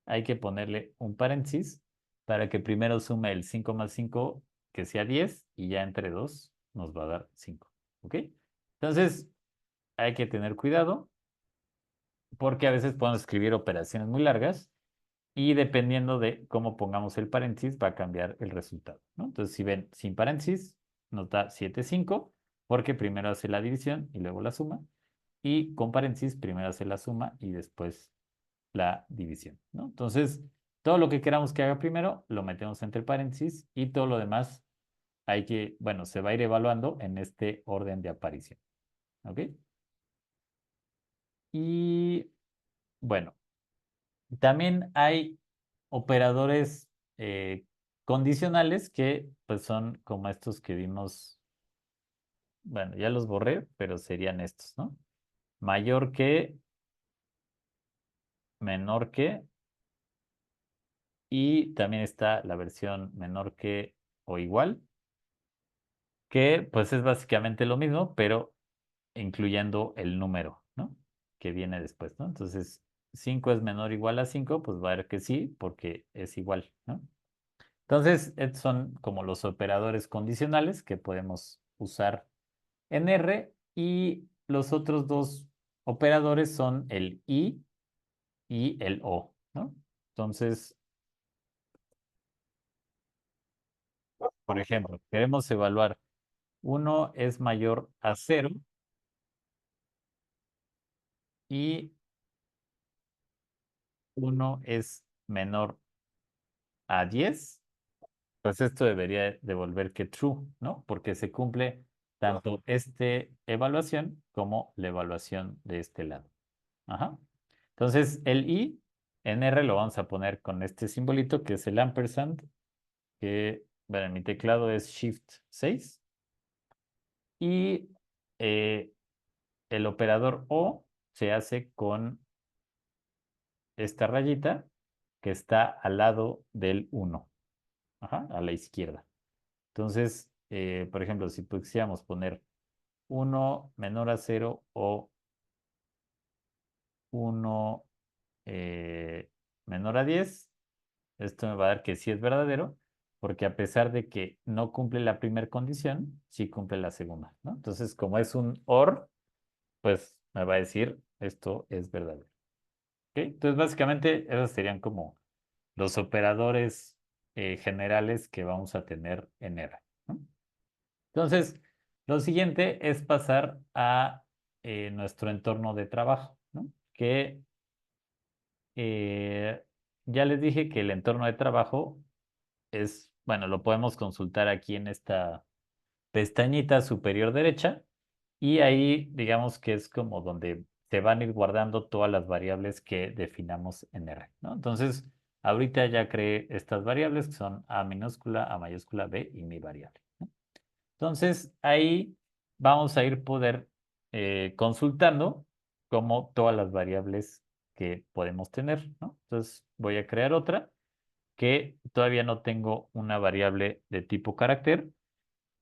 hay que ponerle un paréntesis para que primero sume el 5 más 5, que sea 10, y ya entre 2 nos va a dar 5, ¿ok? Entonces, hay que tener cuidado porque a veces podemos escribir operaciones muy largas y dependiendo de cómo pongamos el paréntesis va a cambiar el resultado, ¿no? Entonces, si ven sin paréntesis, nos da 7,5 porque primero hace la división y luego la suma. Y con paréntesis, primero hace la suma y después la división, ¿no? Entonces, todo lo que queramos que haga primero, lo metemos entre paréntesis y todo lo demás hay que, bueno, se va a ir evaluando en este orden de aparición, ¿ok? Y bueno, también hay operadores condicionales que pues son como estos que vimos, bueno, ya los borré, pero serían estos, ¿no? Mayor que, menor que, y también está la versión menor que o igual, que pues es básicamente lo mismo, pero incluyendo el número, ¿no? Que viene después, ¿no? Entonces, 5 es menor o igual a 5, pues va a ver que sí, porque es igual, ¿no? Entonces, estos son como los operadores condicionales que podemos usar en R y los otros dos operadores son el y el o, ¿no? Entonces, por ejemplo, queremos evaluar uno es mayor a 0 y uno es menor a 10. Pues esto debería devolver que true, ¿no? Porque se cumple tanto esta evaluación como la evaluación de este lado. Ajá. Entonces, el i en R lo vamos a poner con este simbolito que es el ampersand, que bueno, en mi teclado es Shift 6. Y eh, el operador O se hace con esta rayita que está al lado del 1, ajá, a la izquierda. Entonces, por ejemplo, si quisiéramos poner 1 menor a 0 o 1 menor a 10, esto me va a dar que sí es verdadero, porque a pesar de que no cumple la primera condición, sí cumple la segunda, ¿no? Entonces, como es un OR, pues me va a decir esto es verdadero. ¿Ok? Entonces, básicamente, esos serían como los operadores generales que vamos a tener en R, ¿no? Entonces, lo siguiente es pasar a nuestro entorno de trabajo, ¿no? Que eh, ya les dije que el entorno de trabajo es, bueno, lo podemos consultar aquí en esta pestañita superior derecha y ahí digamos que es como donde se van a ir guardando todas las variables que definamos en R, ¿no? Entonces, ahorita ya creé estas variables que son A minúscula, A mayúscula, B y mi variable, ¿no? Entonces, ahí vamos a ir poder consultando como todas las variables que podemos tener, ¿no? Entonces, voy a crear otra que todavía no tengo una variable de tipo carácter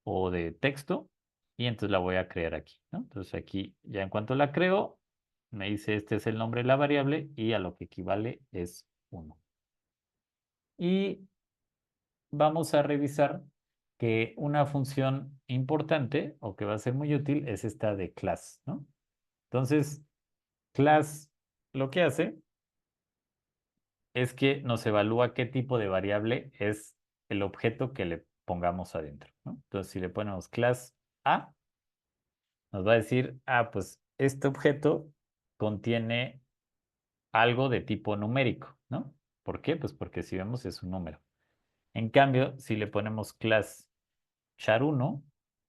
o de texto y entonces la voy a crear aquí, ¿no? Entonces aquí ya en cuanto la creo, me dice este es el nombre de la variable y a lo que equivale es 1. Y vamos a revisar que una función importante o que va a ser muy útil es esta de class, ¿no? Entonces, class lo que hace es que nos evalúa qué tipo de variable es el objeto que le pongamos adentro, ¿no? Entonces, si le ponemos class A, nos va a decir, ah, pues este objeto contiene algo de tipo numérico, ¿no? ¿Por qué? Pues porque si vemos es un número. En cambio, si le ponemos class char1,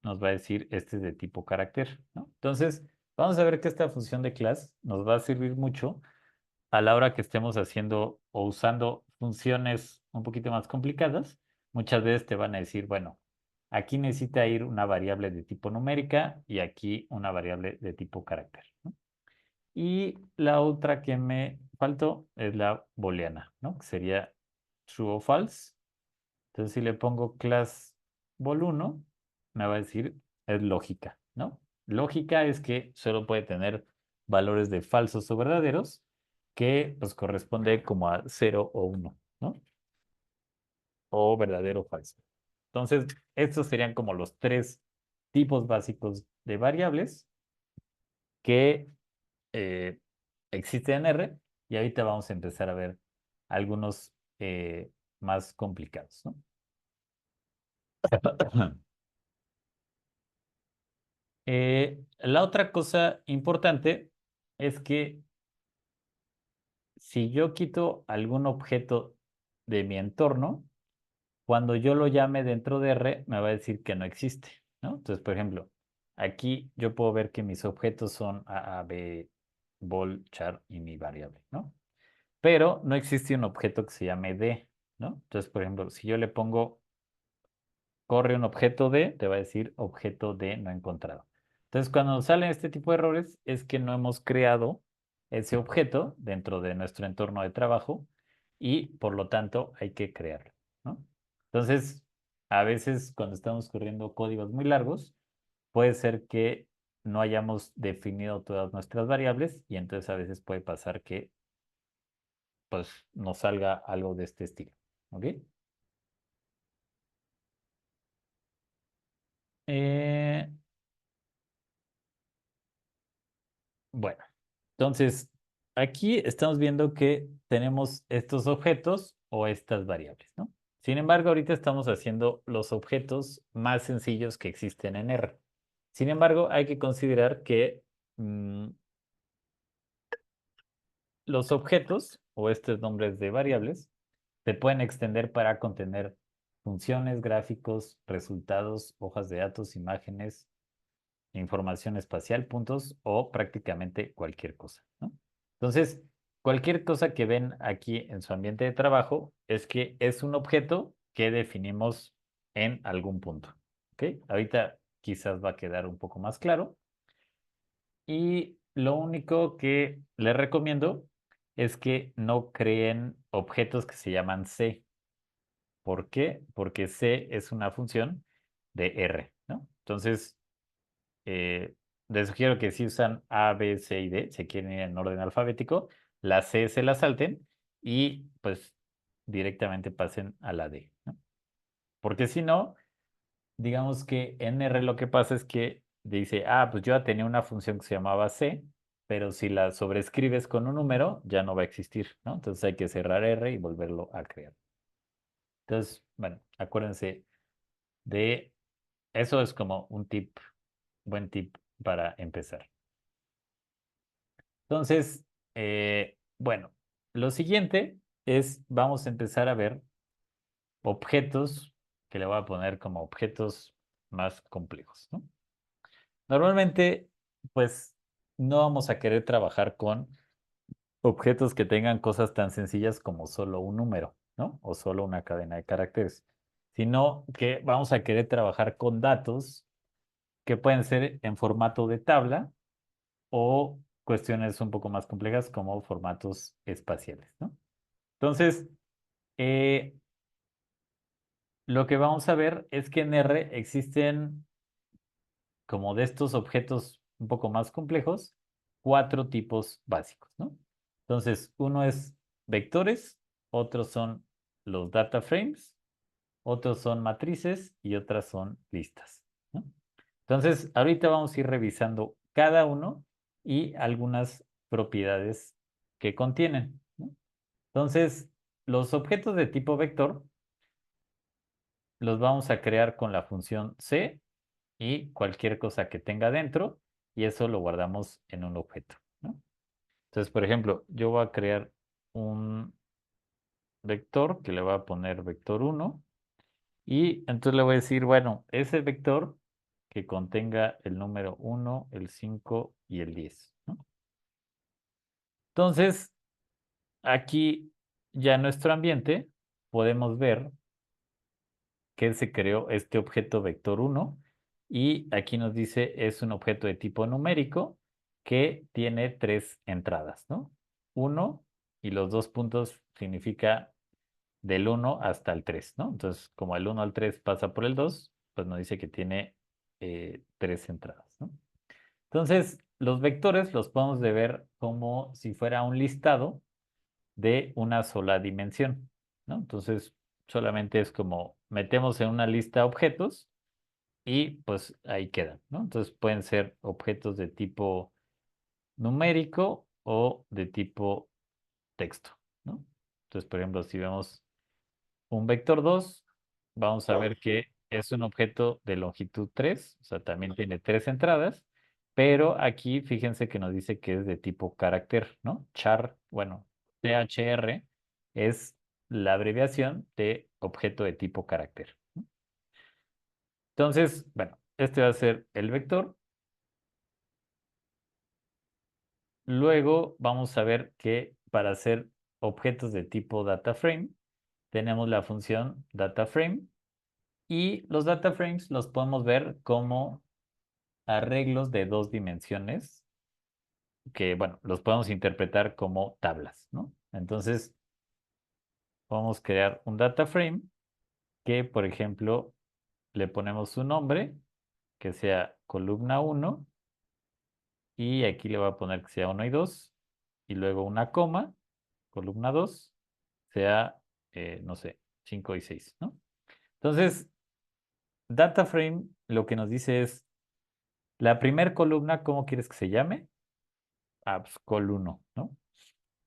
nos va a decir este es de tipo carácter, ¿no? Entonces, vamos a ver que esta función de class nos va a servir mucho a la hora que estemos haciendo o usando funciones un poquito más complicadas. Muchas veces te van a decir, bueno, aquí necesita ir una variable de tipo numérica y aquí una variable de tipo carácter, ¿no? Y la otra que me faltó es la booleana, ¿no? Que sería true o false. Entonces, si le pongo class bol1, me va a decir es lógica, ¿no? Lógica es que solo puede tener valores de falsos o verdaderos que pues corresponde como a 0 o 1, ¿no? O verdadero o falso. Entonces, estos serían como los tres tipos básicos de variables que eh, existen en R, y ahorita vamos a empezar a ver algunos más complicados, ¿no? La otra cosa importante es que si yo quito algún objeto de mi entorno, cuando yo lo llame dentro de R, me va a decir que no existe, ¿no? Entonces, por ejemplo, aquí yo puedo ver que mis objetos son A, B, bol, char y mi variable, ¿no? Pero no existe un objeto que se llame D, ¿no? Entonces, por ejemplo, si yo le pongo corre un objeto de, te va a decir objeto de no encontrado. Entonces, cuando salen este tipo de errores, es que no hemos creado ese objeto dentro de nuestro entorno de trabajo y por lo tanto hay que crearlo, ¿no? Entonces, a veces cuando estamos corriendo códigos muy largos, puede ser que no hayamos definido todas nuestras variables y entonces a veces puede pasar que pues nos salga algo de este estilo, ¿ok? Eh, Bueno, entonces aquí estamos viendo que tenemos estos objetos o estas variables, ¿no? Sin embargo, ahorita estamos haciendo los objetos más sencillos que existen en R. Sin embargo, hay que considerar que los objetos o estos nombres de variables se pueden extender para contener funciones, gráficos, resultados, hojas de datos, imágenes, información espacial, puntos o prácticamente cualquier cosa, ¿no? Entonces, cualquier cosa que ven aquí en su ambiente de trabajo es que es un objeto que definimos en algún punto, ¿ok? Ahorita quizás va a quedar un poco más claro. Y lo único que les recomiendo es que no creen objetos que se llaman C. ¿Por qué? Porque C es una función de R, ¿no? Entonces, eh, les sugiero que si usan A, B, C y D, se quieren ir en orden alfabético, la C se la salten y pues directamente pasen a la D, ¿no? Porque si no, digamos que en R lo que pasa es que dice, ah, pues yo ya tenía una función que se llamaba C, pero si la sobrescribes con un número, ya no va a existir, ¿no? Entonces hay que cerrar R y volverlo a crear. Entonces, bueno, acuérdense de eso, es como un tip, buen tip para empezar. Entonces, bueno, lo siguiente es, vamos a empezar a ver objetos que le voy a poner como objetos más complejos, ¿no? Normalmente, pues, no vamos a querer trabajar con objetos que tengan cosas tan sencillas como solo un número, ¿no? O solo una cadena de caracteres, sino que vamos a querer trabajar con datos que pueden ser en formato de tabla o cuestiones un poco más complejas como formatos espaciales, ¿no? Entonces, eh, lo que vamos a ver es que en R existen, como de estos objetos un poco más complejos, cuatro tipos básicos, ¿no? Entonces, uno es vectores, otros son los data frames, otros son matrices y otras son listas, ¿no? Entonces, ahorita vamos a ir revisando cada uno y algunas propiedades que contienen, ¿no? Entonces, los objetos de tipo vector los vamos a crear con la función C y cualquier cosa que tenga dentro, y eso lo guardamos en un objeto, ¿no? Entonces, por ejemplo, yo voy a crear un vector que le voy a poner vector 1 y entonces le voy a decir, bueno, ese vector que contenga el número 1, el 5 y el 10, ¿no? Entonces, aquí ya en nuestro ambiente podemos ver que se creó este objeto vector 1 y aquí nos dice es un objeto de tipo numérico que tiene 3 entradas, ¿no? 1 y los 2 puntos significa del 1 hasta el 3, ¿no? Entonces, como el 1 al 3 pasa por el 2, pues nos dice que tiene 3 entradas, ¿no? Entonces, los vectores los podemos de ver como si fuera un listado de una sola dimensión, ¿no? Entonces, solamente es como metemos en una lista objetos y pues ahí quedan, ¿no? Entonces, pueden ser objetos de tipo numérico o de tipo texto, ¿no? Entonces, por ejemplo, si vemos un vector 2, vamos a ver que es un objeto de longitud 3, o sea, también tiene 3 entradas, pero aquí fíjense que nos dice que es de tipo carácter, ¿no? Char, bueno, THR es la abreviación de objeto de tipo carácter, ¿no? Entonces, bueno, este va a ser el vector. Luego vamos a ver que para hacer objetos de tipo DataFrame, tenemos la función DataFrame. Y los data frames los podemos ver como arreglos de 2 dimensiones que, bueno, los podemos interpretar como tablas, ¿no? Entonces, podemos crear un data frame que, por ejemplo, le ponemos un nombre que sea columna 1 y aquí le voy a poner que sea 1 y 2 y luego una coma, columna 2 sea, no sé, 5 y 6, ¿no? Entonces, data frame lo que nos dice es la primer columna, ¿cómo quieres que se llame? Ah, pues col1, ¿no?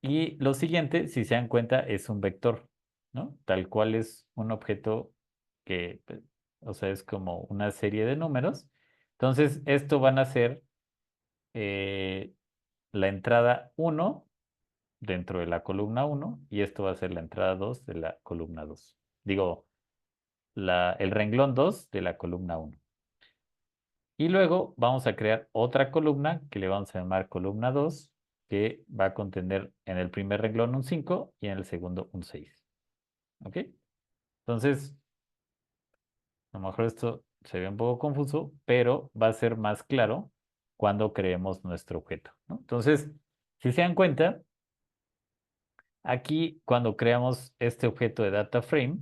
Y lo siguiente, si se dan cuenta, es un vector, ¿no? Tal cual es un objeto que, o sea, es como una serie de números. Entonces, esto van a ser eh, la entrada 1 dentro de la columna 1 y esto va a ser la entrada 2 de la columna 2. Digo, el renglón 2 de la columna 1. Y luego vamos a crear otra columna que le vamos a llamar columna 2, que va a contener en el primer renglón un 5 y en el segundo un 6. ¿Ok? Entonces, a lo mejor esto se ve un poco confuso, pero va a ser más claro cuando creemos nuestro objeto, ¿no? Entonces, si se dan cuenta, aquí cuando creamos este objeto de data frame,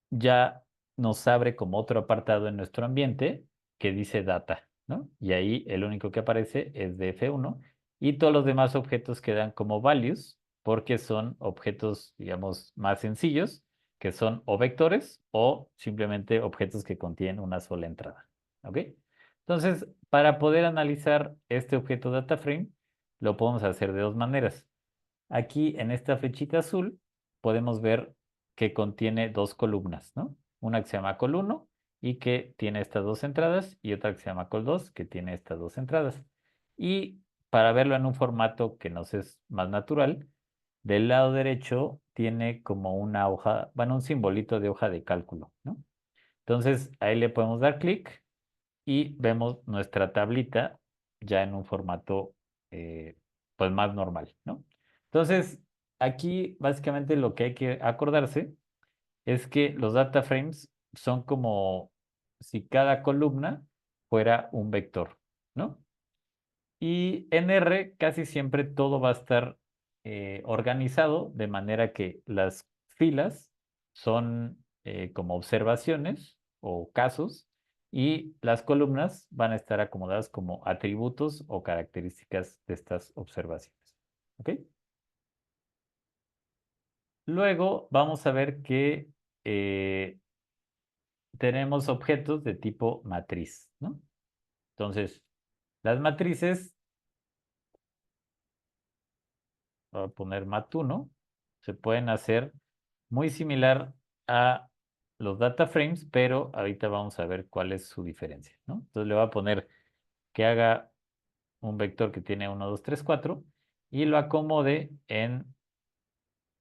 ya nos abre como otro apartado en nuestro ambiente que dice data, ¿no? Y ahí el único que aparece es df1 y todos los demás objetos quedan como values porque son objetos, digamos, más sencillos, que son o vectores o simplemente objetos que contienen una sola entrada, ¿ok? Entonces, para poder analizar este objeto DataFrame, lo podemos hacer de 2 maneras. Aquí en esta flechita azul podemos ver que contiene 2 columnas, ¿no? Una que se llama col1 y que tiene estas 2 entradas y otra que se llama col2 que tiene estas 2 entradas. Y para verlo en un formato que nos es más natural, del lado derecho tiene como una hoja, bueno, un simbolito de hoja de cálculo, ¿no? Entonces ahí le podemos dar clic y vemos nuestra tablita ya en un formato pues más normal, ¿no? Entonces, aquí básicamente lo que hay que acordarse es que los data frames son como si cada columna fuera un vector, ¿no? Y en R casi siempre todo va a estar organizado de manera que las filas son como observaciones o casos y las columnas van a estar acomodadas como atributos o características de estas observaciones. ¿Ok? Luego vamos a ver que eh, tenemos objetos de tipo matriz, ¿no? Entonces, las matrices voy a poner mat1, se pueden hacer muy similar a los data frames, pero ahorita vamos a ver cuál es su diferencia, ¿no? Entonces le voy a poner que haga un vector que tiene 1, 2, 3, 4 y lo acomode en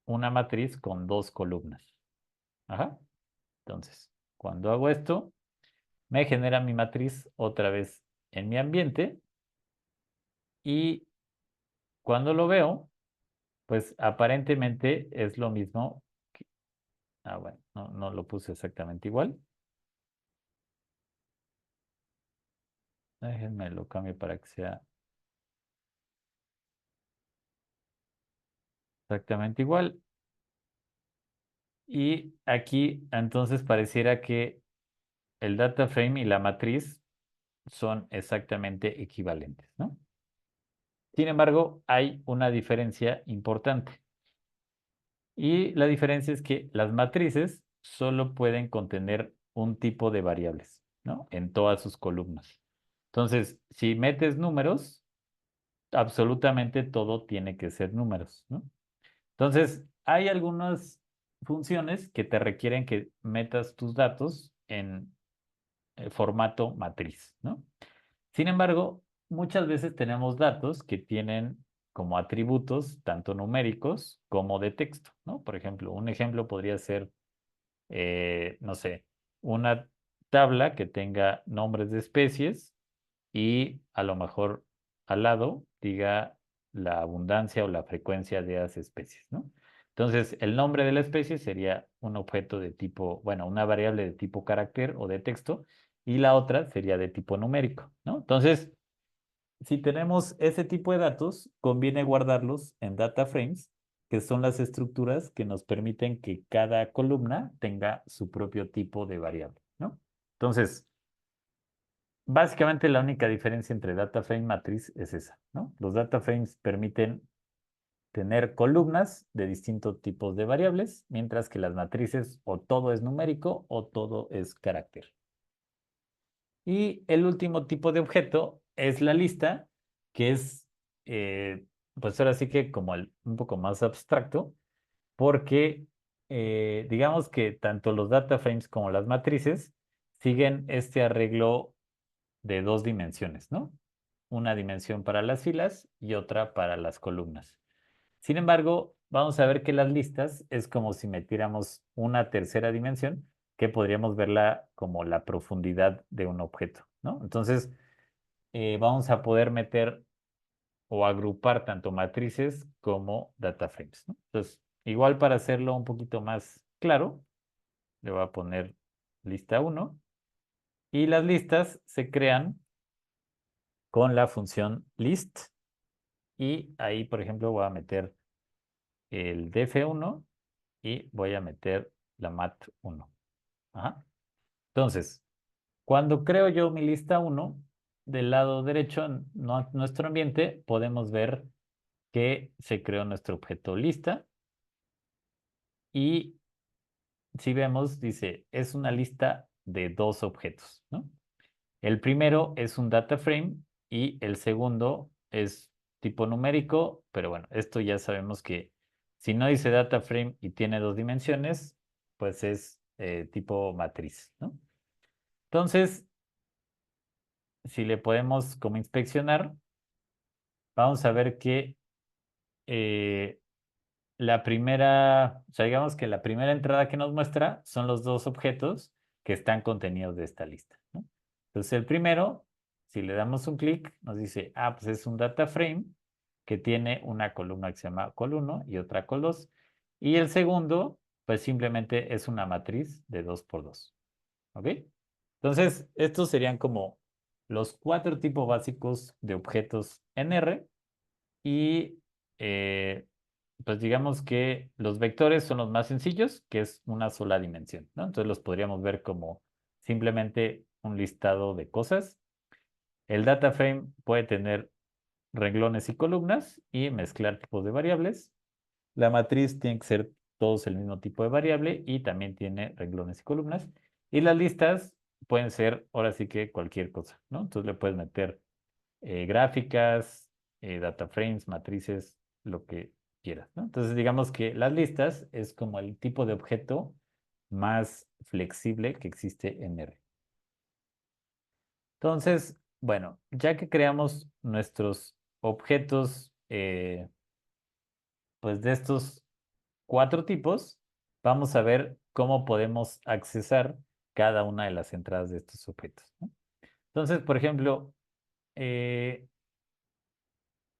una matriz con 2 columnas. Ajá. Entonces, cuando hago esto, me genera mi matriz otra vez en mi ambiente y cuando lo veo, pues aparentemente es lo mismo. Bueno, no lo puse exactamente igual. Déjenme lo cambio para que sea exactamente igual. Y aquí entonces pareciera que el data frame y la matriz son exactamente equivalentes, ¿no? Sin embargo, hay una diferencia importante. Y la diferencia es que las matrices solo pueden contener un tipo de variables, ¿no? En todas sus columnas. Entonces, si metes números, absolutamente todo tiene que ser números, ¿no? Entonces, hay algunas funciones que te requieren que metas tus datos en formato matriz, ¿no? Sin embargo, muchas veces tenemos datos que tienen como atributos tanto numéricos como de texto, ¿no? Por ejemplo, un ejemplo podría ser, no sé, una tabla que tenga nombres de especies y a lo mejor al lado diga la abundancia o la frecuencia de esas especies, ¿no? Entonces, el nombre de la especie sería un objeto de tipo, bueno, una variable de tipo carácter o de texto, y la otra sería de tipo numérico, ¿no? Entonces, si tenemos ese tipo de datos, conviene guardarlos en data frames, que son las estructuras que nos permiten que cada columna tenga su propio tipo de variable, ¿no? Entonces, básicamente la única diferencia entre data frame y matriz es esa, ¿no? Los data frames permiten tener columnas de distintos tipos de variables, mientras que las matrices o todo es numérico o todo es carácter. Y el último tipo de objeto es la lista, que es, eh, pues ahora sí que como un poco más abstracto, porque digamos que tanto los data frames como las matrices siguen este arreglo de dos dimensiones, ¿no? Una dimensión para las filas y otra para las columnas. Sin embargo, vamos a ver que las listas es como si metiéramos una tercera dimensión que podríamos verla como la profundidad de un objeto, ¿no? Entonces, vamos a poder meter o agrupar tanto matrices como data frames, ¿no? Entonces, igual para hacerlo un poquito más claro, le voy a poner lista uno y las listas se crean con la función list y ahí, por ejemplo, voy a meter el df1 y voy a meter la mat1. Ajá. Entonces, cuando creo yo mi lista uno del lado derecho, en nuestro ambiente, podemos ver que se creó nuestro objeto lista y si vemos, dice, es una lista de dos objetos, ¿no? El primero es un data frame y el segundo es tipo numérico, pero bueno, esto ya sabemos que si no dice data frame y tiene dos dimensiones, pues es tipo matriz, ¿no? Entonces, si le podemos como inspeccionar, vamos a ver que eh, la primera, o sea, digamos que la primera entrada que nos muestra son los dos objetos que están contenidos de esta lista, ¿no? Entonces, el primero, si le damos un clic, nos dice, pues es un data frame que tiene una columna que se llama col1 y otra col2. Y el segundo, pues simplemente es una matriz de 2 por 2. ¿Ok? Entonces, estos serían como los cuatro tipos básicos de objetos en R y pues digamos que los vectores son los más sencillos, que es una sola dimensión, ¿no? Entonces los podríamos ver como simplemente un listado de cosas. El data frame puede tener renglones y columnas y mezclar tipos de variables. La matriz tiene que ser todos el mismo tipo de variable y también tiene renglones y columnas. Y las listas pueden ser ahora sí que cualquier cosa, ¿no? Entonces le puedes meter gráficas, data frames, matrices, lo que quieras, ¿no? Entonces digamos que las listas es como el tipo de objeto más flexible que existe en R. Entonces, bueno, ya que creamos nuestros objetos, pues de estos cuatro tipos, vamos a ver cómo podemos accesar cada una de las entradas de estos objetos, ¿no? Entonces, por ejemplo,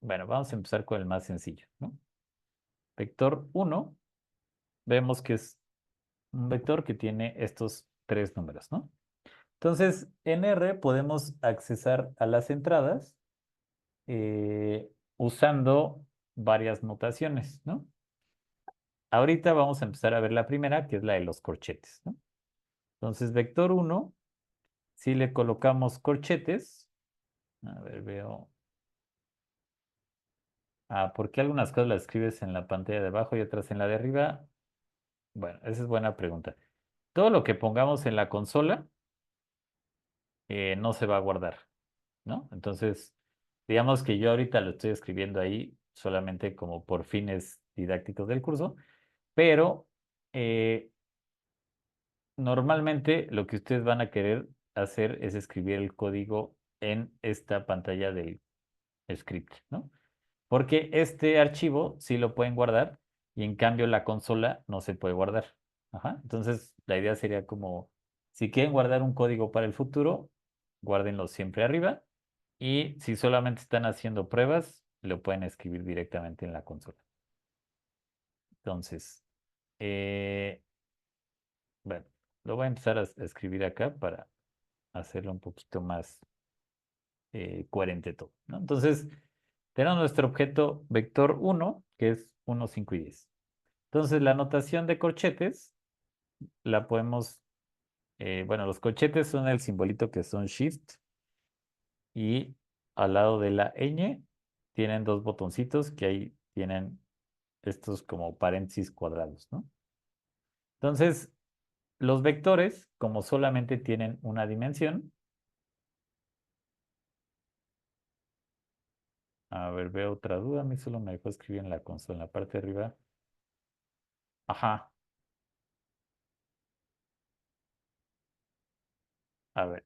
bueno, vamos a empezar con el más sencillo, ¿no? Vector 1, vemos que es un vector que tiene estos tres números, ¿no? Entonces, en R podemos accesar a las entradas usando varias notaciones, ¿no? Ahorita vamos a empezar a ver la primera, que es la de los corchetes, ¿no? Entonces, vector 1, si le colocamos corchetes, a ver, veo. ¿Por qué algunas cosas las escribes en la pantalla de abajo y otras en la de arriba? Bueno, esa es buena pregunta. Todo lo que pongamos en la consola no se va a guardar, ¿no? Entonces, digamos que yo ahorita lo estoy escribiendo ahí solamente como por fines didácticos del curso, pero eh, normalmente lo que ustedes van a querer hacer es escribir el código en esta pantalla del script, ¿no? Porque este archivo sí lo pueden guardar y en cambio la consola no se puede guardar. Ajá. Entonces, la idea sería como, si quieren guardar un código para el futuro, guárdenlo siempre arriba y si solamente están haciendo pruebas, lo pueden escribir directamente en la consola. Entonces, eh, bueno, lo voy a empezar a escribir acá para hacerlo un poquito más coherente todo, ¿no? Entonces, tenemos nuestro objeto vector 1, que es 1, 5 y 10. Entonces, la notación de corchetes la podemos, bueno, los corchetes son el simbolito que son shift y al lado de la ñ tienen dos botoncitos que ahí tienen estos como paréntesis cuadrados, ¿no? Entonces, los vectores, como solamente tienen una dimensión, a ver, veo otra duda, a mí solo me dejó escribir en la consola, en la parte de arriba. Ajá, a ver,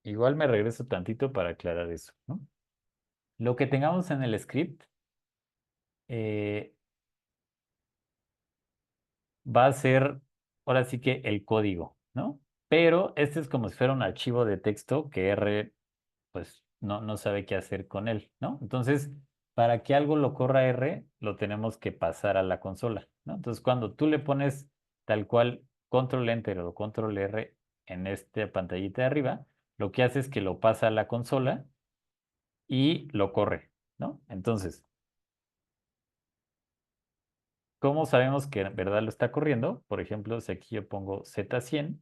igual me regreso tantito para aclarar eso, ¿no? Lo que tengamos en el script eh, va a ser ahora sí que el código, ¿no? Pero este es como si fuera un archivo de texto que R pues no sabe qué hacer con él, ¿no? Entonces, para que algo lo corra R, lo tenemos que pasar a la consola, ¿no? Entonces, cuando tú le pones tal cual control enter o control R en esta pantallita de arriba, lo que hace es que lo pasa a la consola y lo corre, ¿no? Entonces, ¿cómo sabemos que en verdad lo está corriendo? Por ejemplo, si aquí yo pongo Z100,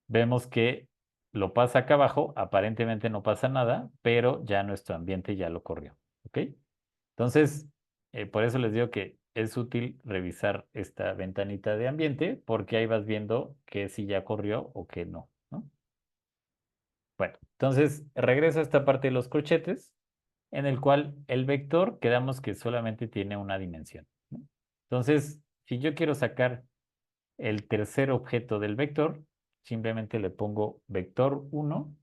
vemos que lo pasa acá abajo, aparentemente no pasa nada, pero ya nuestro ambiente ya lo corrió, ¿ok? Entonces, por eso les digo que es útil revisar esta ventanita de ambiente porque ahí vas viendo que si ya corrió o que no, ¿no? Bueno, entonces regreso a esta parte de los corchetes en el cual el vector quedamos que solamente tiene una dimensión, ¿no? Entonces, si yo quiero sacar el tercer objeto del vector, simplemente le pongo vector 1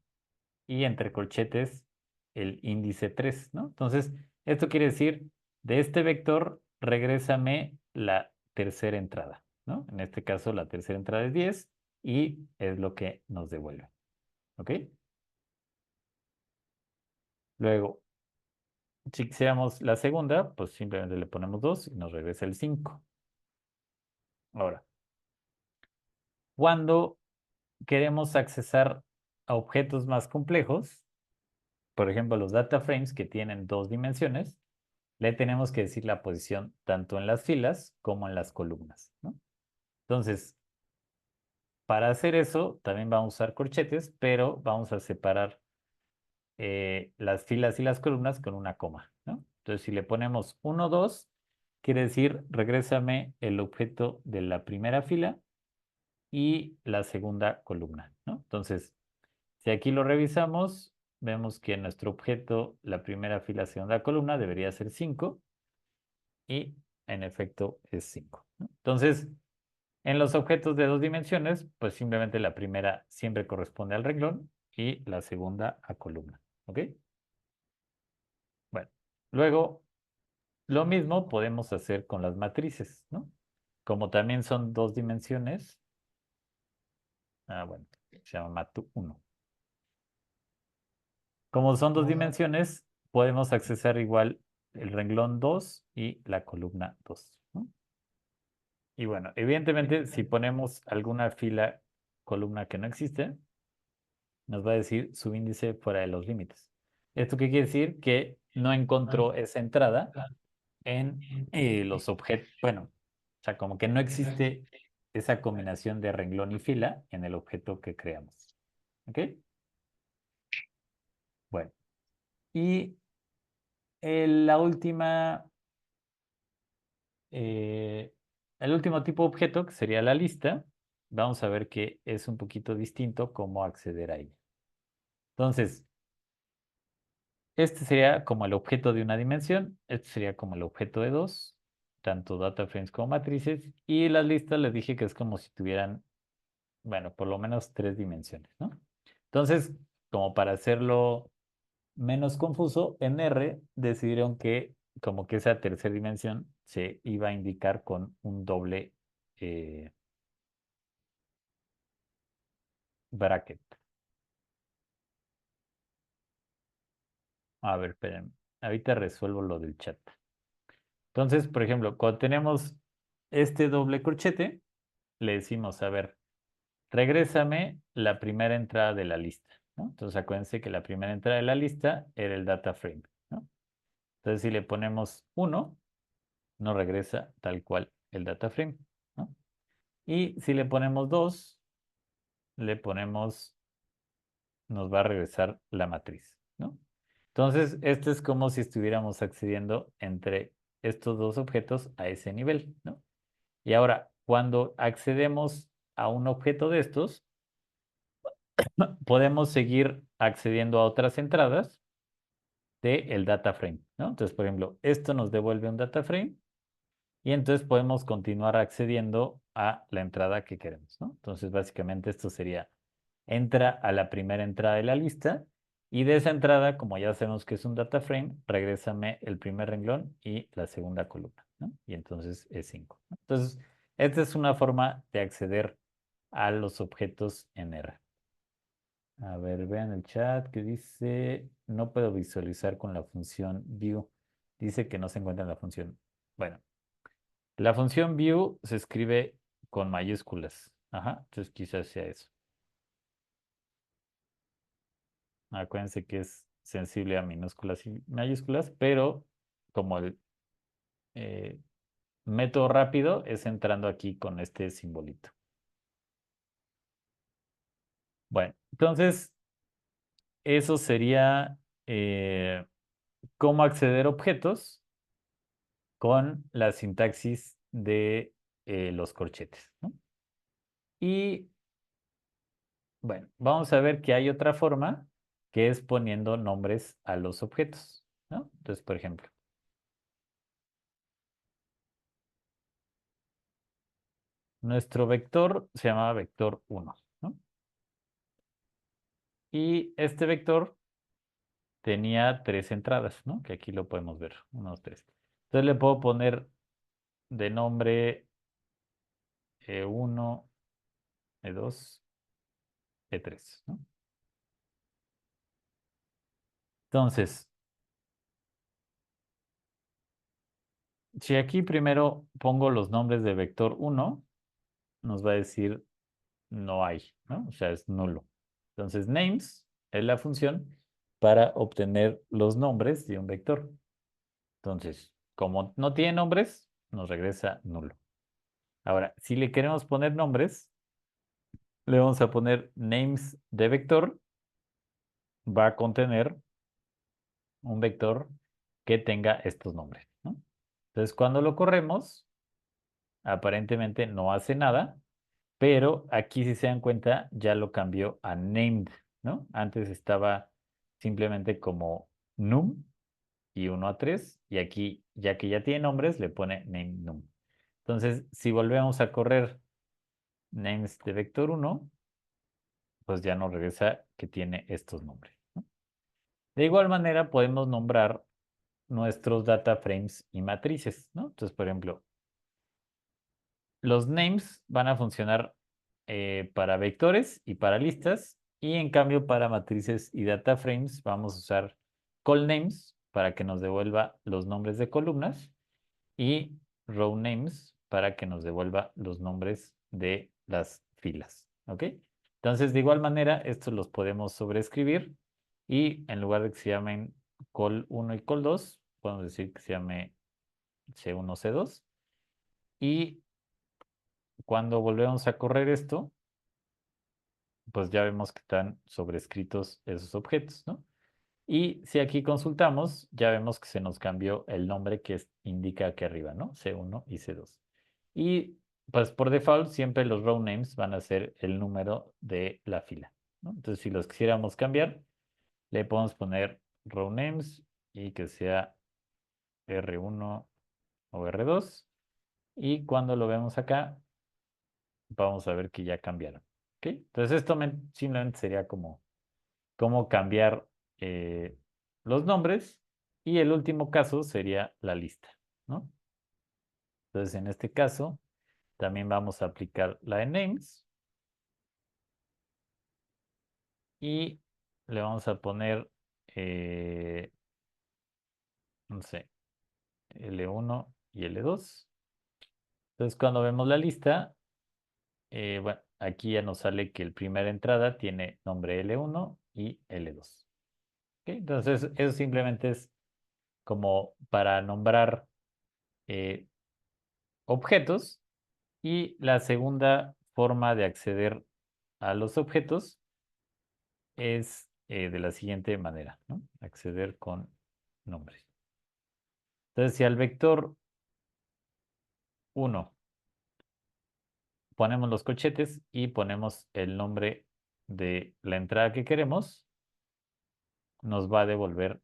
y entre corchetes el índice 3, ¿no? Entonces, esto quiere decir, de este vector, regrésame la tercera entrada, ¿no? En este caso, la tercera entrada es 10 y es lo que nos devuelve, ¿ok? Luego, si quisiéramos la segunda, pues simplemente le ponemos 2 y nos regresa el 5. Ahora, cuando queremos accesar a objetos más complejos, por ejemplo, los data frames que tienen dos dimensiones, le tenemos que decir la posición tanto en las filas como en las columnas, ¿no? Entonces, para hacer eso, también vamos a usar corchetes, pero vamos a separar las filas y las columnas con una coma, ¿no? Entonces, si le ponemos 1, 2, quiere decir, regrésame el objeto de la primera fila y la segunda columna, ¿no? Entonces, si aquí lo revisamos, vemos que nuestro objeto, la primera fila, segunda columna, debería ser 5 y en efecto es 5, ¿no? Entonces, en los objetos de dos dimensiones, pues simplemente la primera siempre corresponde al renglón y la segunda a columna, ¿ok? Bueno, luego lo mismo podemos hacer con las matrices, ¿no? Como también son dos dimensiones, Bueno, se llama matu1. Como son dos dimensiones, podemos accesar igual el renglón 2 y la columna 2, ¿no? Y bueno, evidentemente, si ponemos alguna fila, columna que no existe, nos va a decir subíndice fuera de los límites. ¿Esto qué quiere decir? Que no encontró esa entrada en los objetos. Bueno, o sea, como que no existe esa combinación de renglón y fila en el objeto que creamos. ¿Ok? Bueno, y la última, eh, el último tipo de objeto, que sería la lista, vamos a ver que es un poquito distinto cómo acceder a ella. Entonces, este sería como el objeto de una dimensión, este sería como el objeto de dos, tanto data frames como matrices, y las listas les dije que es como si tuvieran, bueno, por lo menos tres dimensiones, ¿no? Entonces, como para hacerlo menos confuso, en R decidieron que como que esa tercera dimensión se iba a indicar con un doble eh, bracket. A ver, esperen, ahorita resuelvo lo del chat. Entonces, por ejemplo, cuando tenemos este doble corchete, le decimos, a ver, regrésame la primera entrada de la lista, ¿no? Entonces, acuérdense que la primera entrada de la lista era el data frame, ¿no? Entonces, si le ponemos 1, nos regresa tal cual el data frame, ¿no? Y si le ponemos 2, le ponemos, nos va a regresar la matriz, ¿no? Entonces, esto es como si estuviéramos accediendo entre estos dos objetos a ese nivel, ¿no? Y ahora, cuando accedemos a un objeto de estos, podemos seguir accediendo a otras entradas del data frame, ¿no? Entonces, por ejemplo, esto nos devuelve un data frame y entonces podemos continuar accediendo a la entrada que queremos, ¿no? Entonces, básicamente esto sería, entra a la primera entrada de la lista y de esa entrada, como ya sabemos que es un data frame, regrésame el primer renglón y la segunda columna, ¿no? Y entonces es 5, ¿no? Entonces, esta es una forma de acceder a los objetos en R. A ver, vean el chat que dice, no puedo visualizar con la función view. Dice que no se encuentra en la función. Bueno, la función view se escribe con mayúsculas. Ajá, entonces quizás sea eso. Acuérdense que es sensible a minúsculas y mayúsculas, pero como el eh, método rápido es entrando aquí con este simbolito. Bueno, entonces eso sería cómo acceder a objetos con la sintaxis de los corchetes, ¿no? Y bueno, vamos a ver que hay otra forma que es poniendo nombres a los objetos, ¿no? Entonces, por ejemplo, nuestro vector se llama vector 1, ¿no? Y este vector tenía tres entradas, ¿no? Que aquí lo podemos ver, 1, 2, 3. Entonces le puedo poner de nombre E1, E2, E3, ¿no? Entonces, si aquí primero pongo los nombres de vector 1, nos va a decir no hay, ¿no? O sea, es nulo. Entonces, names es la función para obtener los nombres de un vector. Entonces, como no tiene nombres, nos regresa nulo. Ahora, si le queremos poner nombres, le vamos a poner names de vector, va a contener un vector que tenga estos nombres, ¿no? Entonces, cuando lo corremos, aparentemente no hace nada, pero aquí si se dan cuenta ya lo cambió a named, ¿no? Antes estaba simplemente como num y 1 a 3 y aquí ya que ya tiene nombres le pone name num. Entonces si volvemos a correr names de vector 1, pues ya nos regresa que tiene estos nombres, ¿no? De igual manera podemos nombrar nuestros data frames y matrices, ¿no? Entonces, por ejemplo, los names van a funcionar para vectores y para listas. Y en cambio para matrices y data frames vamos a usar call names para que nos devuelva los nombres de columnas y row names para que nos devuelva los nombres de las filas. ¿Ok? Entonces, de igual manera, estos los podemos sobreescribir y en lugar de que se llamen call 1 y call 2, podemos decir que se llame C1, C2. Y cuando volvemos a correr esto, pues ya vemos que están sobrescritos esos objetos, ¿no? Y si aquí consultamos, ya vemos que se nos cambió el nombre que indica aquí arriba, ¿no? C1 y C2. Y pues por default siempre los row names van a ser el número de la fila, ¿no? Entonces si los quisiéramos cambiar, le podemos poner row names y que sea R1 o R2. Y cuando lo vemos acá, vamos a ver que ya cambiaron. ¿Ok? Entonces esto simplemente sería como cómo cambiar los nombres. Y el último caso sería la lista, ¿no? Entonces, en este caso, también vamos a aplicar la de names y le vamos a poner, no sé, L1 y L2. Entonces, cuando vemos la lista, bueno, aquí ya nos sale que el primera entrada tiene nombre L1 y L2. ¿Ok? Entonces, eso simplemente es como para nombrar eh, objetos. Y la segunda forma de acceder a los objetos es de la siguiente manera, ¿no? Acceder con nombres. Entonces, si al vector 1 ponemos los corchetes y ponemos el nombre de la entrada que queremos, nos va a devolver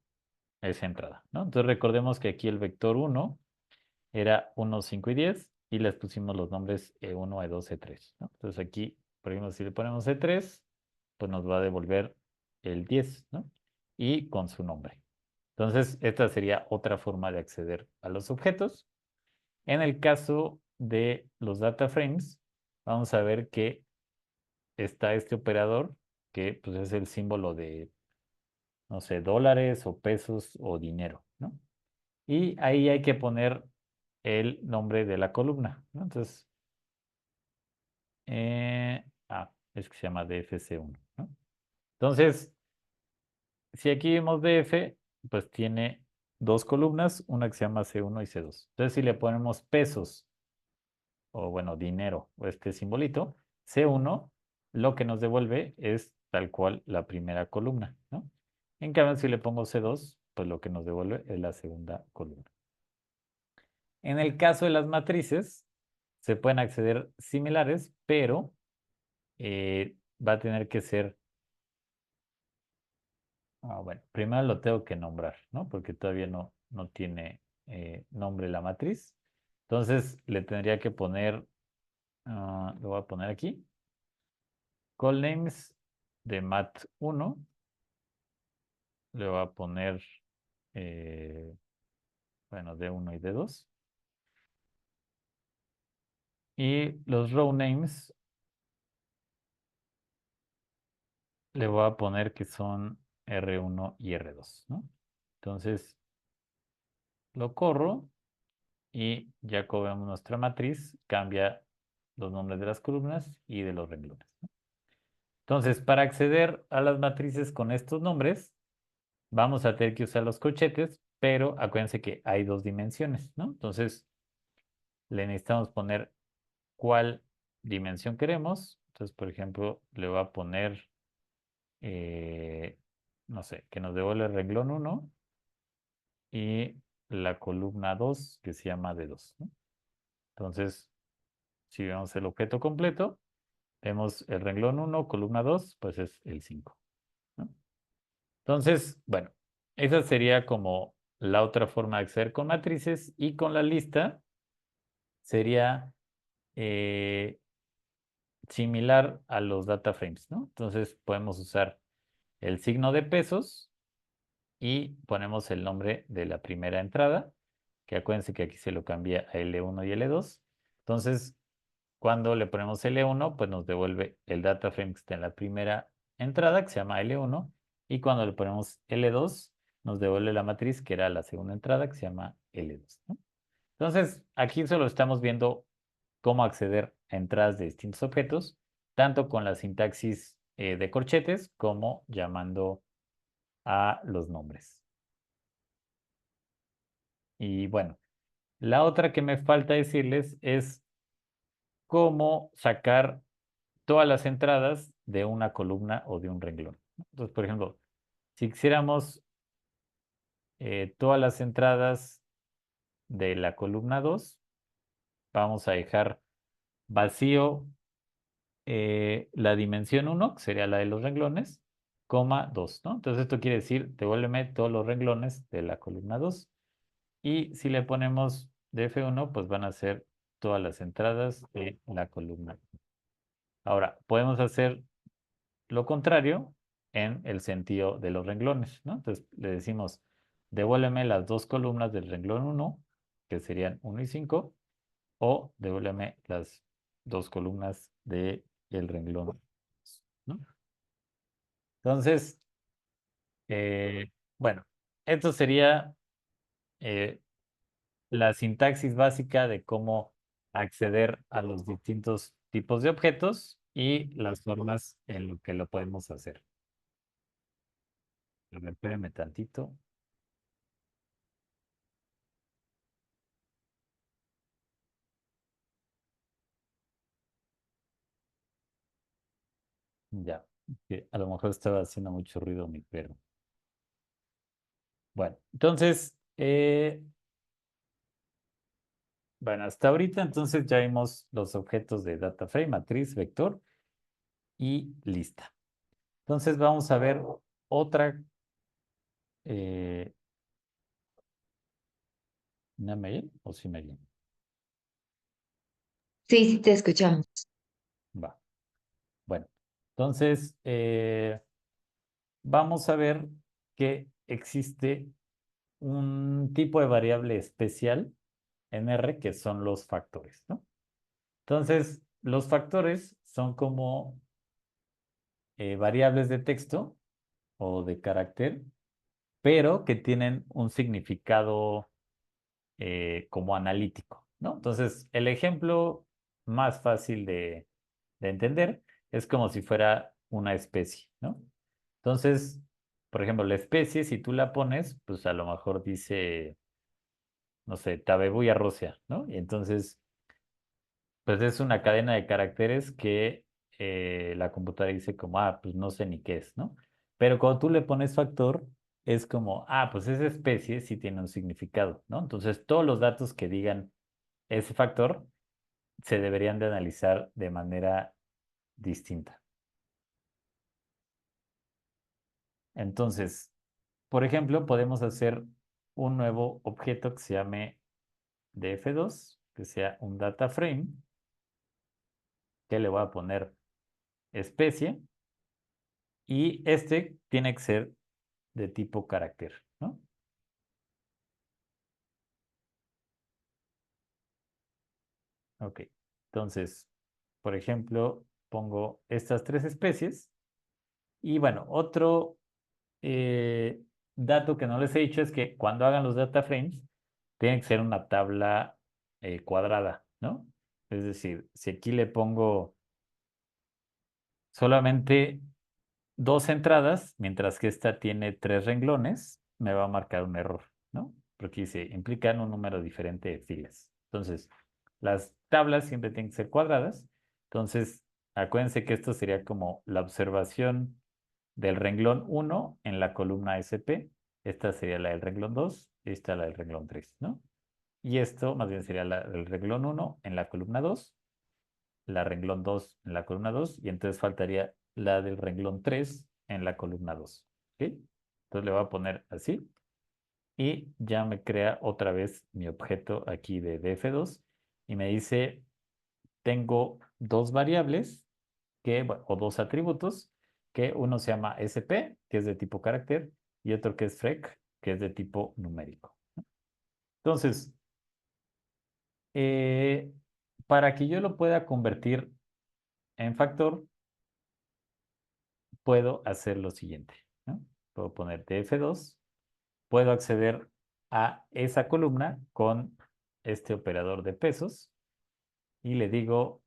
esa entrada, ¿no? Entonces, recordemos que aquí el vector 1 era 1, 5 y 10 y les pusimos los nombres E1, E2, E3, ¿no? Entonces aquí, por ejemplo, si le ponemos E3, pues nos va a devolver el 10, ¿no? Y con su nombre. Entonces, esta sería otra forma de acceder a los objetos. En el caso de los data frames, vamos a ver que está este operador que pues, es el símbolo de, no sé, dólares o pesos o dinero, ¿no? Y ahí hay que poner el nombre de la columna, ¿no? Entonces, es que se llama DFC1, ¿no? Entonces, si aquí vemos DF, pues tiene dos columnas, una que se llama C1 y C2. Entonces, si le ponemos pesos, o bueno, dinero, o este simbolito, C1, lo que nos devuelve es tal cual la primera columna, ¿no? En cambio, si le pongo C2, pues lo que nos devuelve es la segunda columna. En el caso de las matrices, se pueden acceder similares, pero va a tener que ser, bueno, primero lo tengo que nombrar, ¿no? Porque todavía no tiene nombre la matriz. Entonces le tendría que poner, lo voy a poner aquí, call names de mat1, le voy a poner, bueno, D1 y D2. Y los row names le voy a poner que son R1 y R2, ¿no? Entonces lo corro y ya como vemos nuestra matriz, cambia los nombres de las columnas y de los renglones, ¿no? Entonces, para acceder a las matrices con estos nombres, vamos a tener que usar los corchetes, pero acuérdense que hay dos dimensiones, ¿no? Entonces, le necesitamos poner cuál dimensión queremos. Entonces, por ejemplo, le voy a poner, no sé, que nos devuelve el renglón 1 y la columna 2 que se llama D2, ¿no? Entonces, si vemos el objeto completo, vemos el renglón 1, columna 2, pues es el 5, ¿no? Entonces, bueno, esa sería como la otra forma de acceder con matrices y con la lista sería eh, similar a los data frames, ¿no? Entonces podemos usar el signo de pesos y ponemos el nombre de la primera entrada, que acuérdense que aquí se lo cambia a L1 y L2. Entonces, Cuando le ponemos L1, pues nos devuelve el data frame que está en la primera entrada, que se llama L1, y cuando le ponemos L2, nos devuelve la matriz que era la segunda entrada, que se llama L2, ¿no? Entonces, aquí solo estamos viendo cómo acceder a entradas de distintos objetos, tanto con la sintaxis de corchetes como llamando a los nombres. Y bueno, la otra que me falta decirles es cómo sacar todas las entradas de una columna o de un renglón. Entonces, por ejemplo, si quisiéramos todas las entradas de la columna 2, vamos a dejar vacío la dimensión 1, que sería la de los renglones, coma 2, ¿no? Entonces esto quiere decir, devuélveme todos los renglones de la columna 2. Y si le ponemos df1, pues van a ser todas las entradas de la columna. Ahora, podemos hacer lo contrario en el sentido de los renglones, ¿no? Entonces le decimos, devuélveme las dos columnas del renglón 1, que serían 1 y 5, o devuélveme las dos columnas del renglón 2, ¿no? Entonces, bueno, esto sería eh, la sintaxis básica de cómo acceder a los distintos tipos de objetos y las formas en lo que lo podemos hacer. A ver, espérame tantito. Ya, que a lo mejor estaba haciendo mucho ruido mi perro. Bueno, entonces, bueno, hasta ahorita entonces ya vimos los objetos de data frame, matriz, vector y lista. Entonces vamos a ver otra. Eh, ¿No me oyen o sí me oyen? Sí, sí, te escuchamos. Va. Bueno, entonces vamos a ver que existe un tipo de variable especial en R que son los factores, ¿no? Entonces, los factores son como variables de texto o de carácter, pero que tienen un significado como analítico, ¿no? Entonces, el ejemplo más fácil de entender es como si fuera una especie, ¿no? Entonces, por ejemplo, la especie, si tú la pones, pues a lo mejor dice, no sé, Tabebuya Rusia, ¿no? Y entonces, pues es una cadena de caracteres que la computadora dice como, ah, pues no sé ni qué es, ¿no? Pero cuando tú le pones factor, es como, ah, pues esa especie sí tiene un significado, ¿no? Entonces, todos los datos que digan ese factor se deberían de analizar de manera distinta. Entonces, por ejemplo, podemos hacer un nuevo objeto que se llame df2, que sea un data frame, que le voy a poner especie, y este tiene que ser de tipo carácter, ¿no? Ok, entonces, por ejemplo, pongo estas tres especies, y bueno, otro eh, dato que no les he dicho es que cuando hagan los data frames, tiene que ser una tabla cuadrada, ¿no? Es decir, si aquí le pongo solamente dos entradas, mientras que esta tiene tres renglones, me va a marcar un error, ¿no? Porque dice, implican un número diferente de filas. Entonces, las tablas siempre tienen que ser cuadradas. Entonces, acuérdense que esto sería como la observación del renglón 1 en la columna SP. Esta sería la del renglón 2, esta la del renglón 3, ¿no? Y esto más bien sería la del renglón 1 en la columna 2, la renglón 2 en la columna 2 y entonces faltaría la del renglón 3 en la columna 2. ¿Ok? Entonces le voy a poner así y ya me crea otra vez mi objeto aquí de df2 y me dice, tengo dos variables que, bueno, o dos atributos, que uno se llama sp, que es de tipo carácter, y otro que es frec, que es de tipo numérico. Entonces, eh, para que yo lo pueda convertir en factor, puedo hacer lo siguiente, ¿no? Puedo poner df2, puedo acceder a esa columna con este operador de pesos y le digo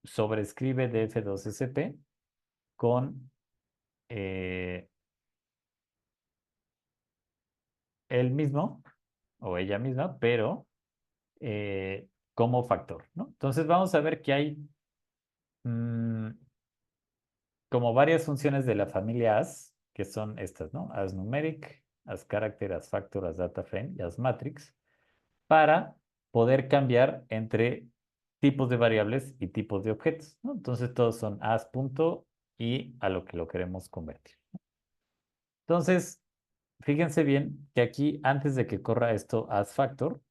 sobrescribe df2sp con él mismo o ella misma, pero como factor, ¿no? Entonces vamos a ver que hay mm, como varias funciones de la familia as, que son estas, ¿no? As numeric, as character, as factor, as data frame y as matrix, para poder cambiar entre tipos de variables y tipos de objetos, ¿no? Entonces todos son as punto y a lo que lo queremos convertir. Entonces, fíjense bien que aquí, antes de que corra esto as factor,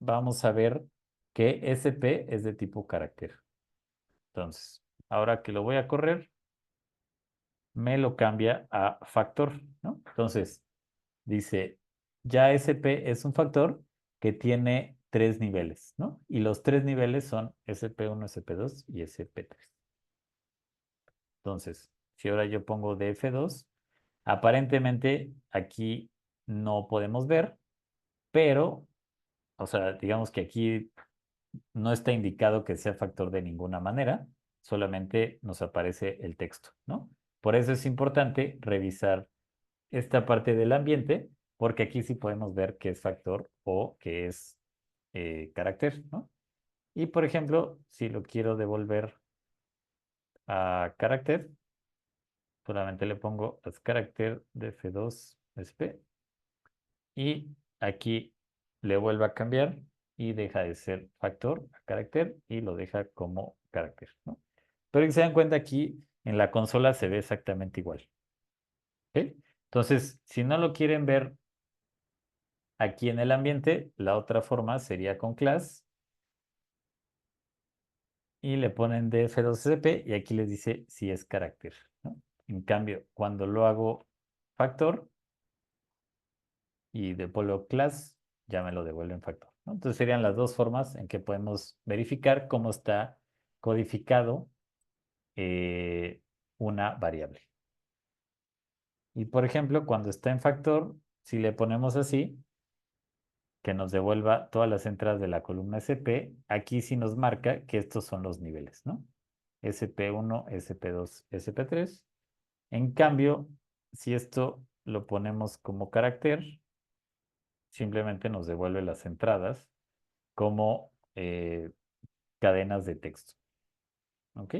vamos a ver que SP es de tipo carácter. Entonces, ahora que lo voy a correr, me lo cambia a factor, ¿no? Entonces, dice, ya SP es un factor que tiene 3 niveles, ¿no? Y los 3 niveles son SP1, SP2 y SP3. Entonces, si ahora yo pongo df2, aparentemente aquí no podemos ver, pero, o sea, digamos que aquí no está indicado que sea factor de ninguna manera, solamente nos aparece el texto, ¿no? Por eso es importante revisar esta parte del ambiente, porque aquí sí podemos ver que es factor o que es carácter, ¿no? Y por ejemplo, si lo quiero devolver a carácter, solamente le pongo as carácter de f2 sp y aquí le vuelvo a cambiar y deja de ser factor a carácter y lo deja como carácter, ¿no? Pero si se dan cuenta aquí en la consola se ve exactamente igual. ¿Ok? Entonces, si no lo quieren ver aquí en el ambiente, la otra forma sería con class y le ponen df2sp y aquí les dice si es carácter, ¿no? En cambio, cuando lo hago factor y devuelvo class, ya me lo devuelve en factor, ¿no? Entonces serían las dos formas en que podemos verificar cómo está codificado eh, una variable. Y por ejemplo, cuando está en factor, si le ponemos así, que nos devuelva todas las entradas de la columna SP, aquí sí nos marca que estos son los niveles, ¿no? SP1, SP2, SP3. En cambio, si esto lo ponemos como carácter, simplemente nos devuelve las entradas como cadenas de texto. ¿Ok?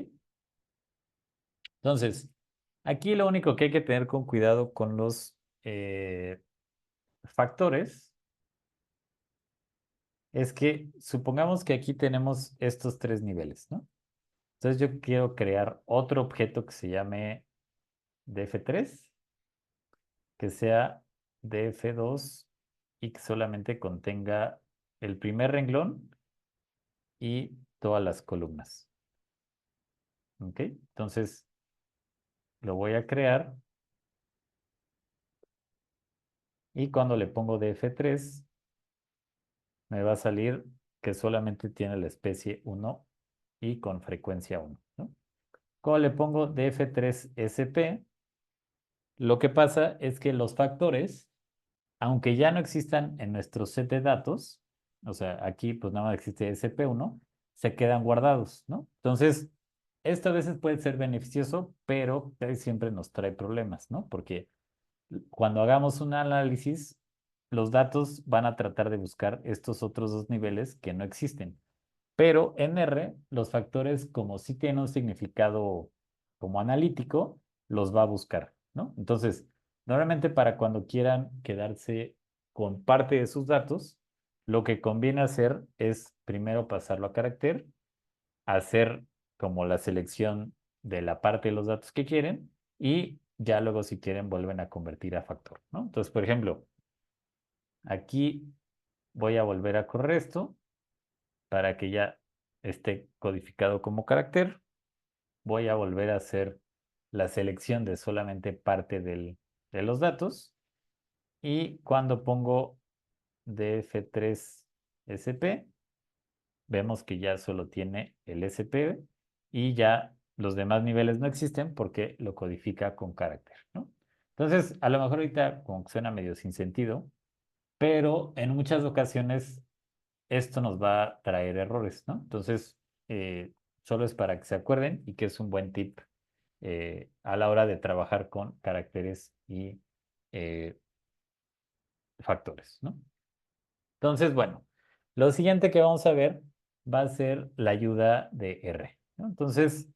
Entonces, aquí lo único que hay que tener con cuidado con los factores es que supongamos que aquí tenemos estos 3 niveles, ¿no? Entonces yo quiero crear otro objeto que se llame df3, que sea df2 y que solamente contenga el primer renglón y todas las columnas. ¿Ok? Entonces lo voy a crear y cuando le pongo df3 me va a salir que solamente tiene la especie 1 y con frecuencia 1, ¿no? Cuando le pongo df3sp, lo que pasa es que los factores, aunque ya no existan en nuestro set de datos, o sea, aquí pues nada más existe SP1, se quedan guardados, ¿no? Entonces, esto a veces puede ser beneficioso, pero casi siempre nos trae problemas, ¿no? Porque cuando hagamos un análisis, los datos van a tratar de buscar estos otros 2 niveles que no existen. Pero en R, los factores, como sí tienen un significado como analítico, los va a buscar, ¿no? Entonces, normalmente para cuando quieran quedarse con parte de sus datos, lo que conviene hacer es primero pasarlo a carácter, hacer como la selección de la parte de los datos que quieren y ya luego si quieren vuelven a convertir a factor, ¿no? Entonces, por ejemplo, aquí voy a volver a correr esto para que ya esté codificado como carácter. Voy a volver a hacer la selección de solamente parte de los datos y cuando pongo df3sp vemos que ya solo tiene el SP y ya los demás niveles no existen porque lo codifica con carácter, ¿no? Entonces, a lo mejor ahorita como que suena medio sin sentido, pero en muchas ocasiones esto nos va a traer errores, ¿no? Entonces, solo es para que se acuerden y que es un buen tip a la hora de trabajar con caracteres y eh, factores, ¿no? Entonces, bueno, lo siguiente que vamos a ver va a ser la ayuda de R, ¿no? Entonces,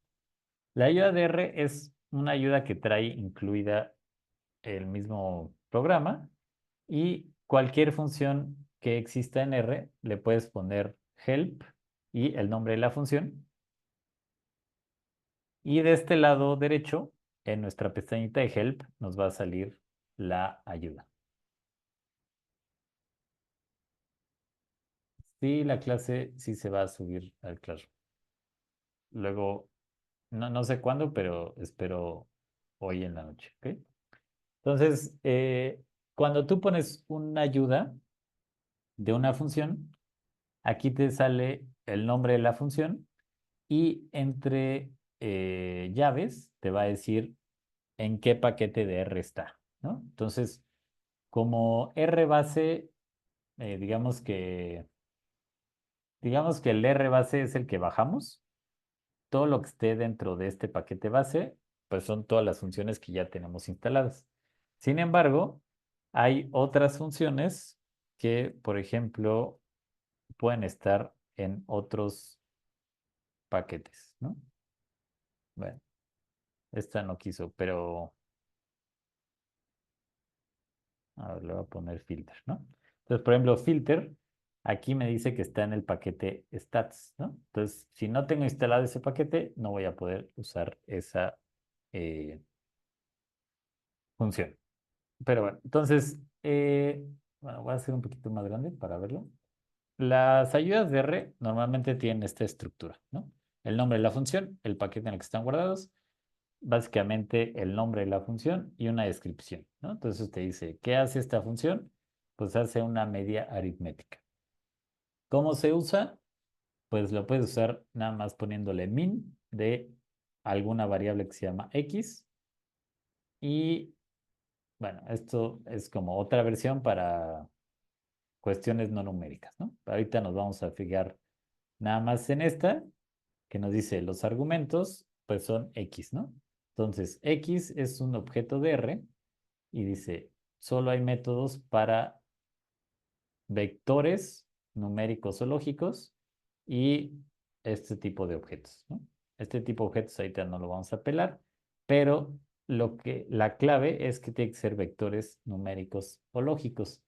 la ayuda de R es una ayuda que trae incluida el mismo programa y cualquier función que exista en R le puedes poner help y el nombre de la función. Y de este lado derecho, en nuestra pestañita de help, nos va a salir la ayuda. Sí, la clase sí se va a subir al Classroom. Luego, no sé cuándo, pero espero hoy en la noche, ¿ok? Entonces, cuando tú pones una ayuda de una función, aquí te sale el nombre de la función y entre llaves te va a decir en qué paquete de R está, ¿no? Entonces, como R base, eh, digamos que, digamos que el R base es el que bajamos, todo lo que esté dentro de este paquete base, pues son todas las funciones que ya tenemos instaladas. Sin embargo, hay otras funciones que, por ejemplo, pueden estar en otros paquetes, ¿no? Bueno, esta no quiso, pero a ver, le voy a poner filter, ¿no? Entonces, por ejemplo, filter, aquí me dice que está en el paquete stats, ¿no? Entonces, si no tengo instalado ese paquete, no voy a poder usar esa eh, función. Pero bueno, entonces, bueno, voy a hacer un poquito más grande para verlo. Las ayudas de R normalmente tienen esta estructura, ¿no? El nombre de la función, el paquete en el que están guardados, básicamente el nombre de la función y una descripción, ¿no? Entonces te dice, ¿qué hace esta función? Pues hace una media aritmética. ¿Cómo se usa? Pues lo puedes usar nada más poniéndole min de alguna variable que se llama x y bueno, esto es como otra versión para cuestiones no numéricas, ¿no? Ahorita nos vamos a fijar nada más en esta, que nos dice los argumentos, pues son X, ¿no? Entonces, X es un objeto de R y dice, solo hay métodos para vectores numéricos o lógicos y este tipo de objetos, ¿no? Este tipo de objetos ahorita no lo vamos a pelar, pero la clave es que tiene que ser vectores numéricos o lógicos.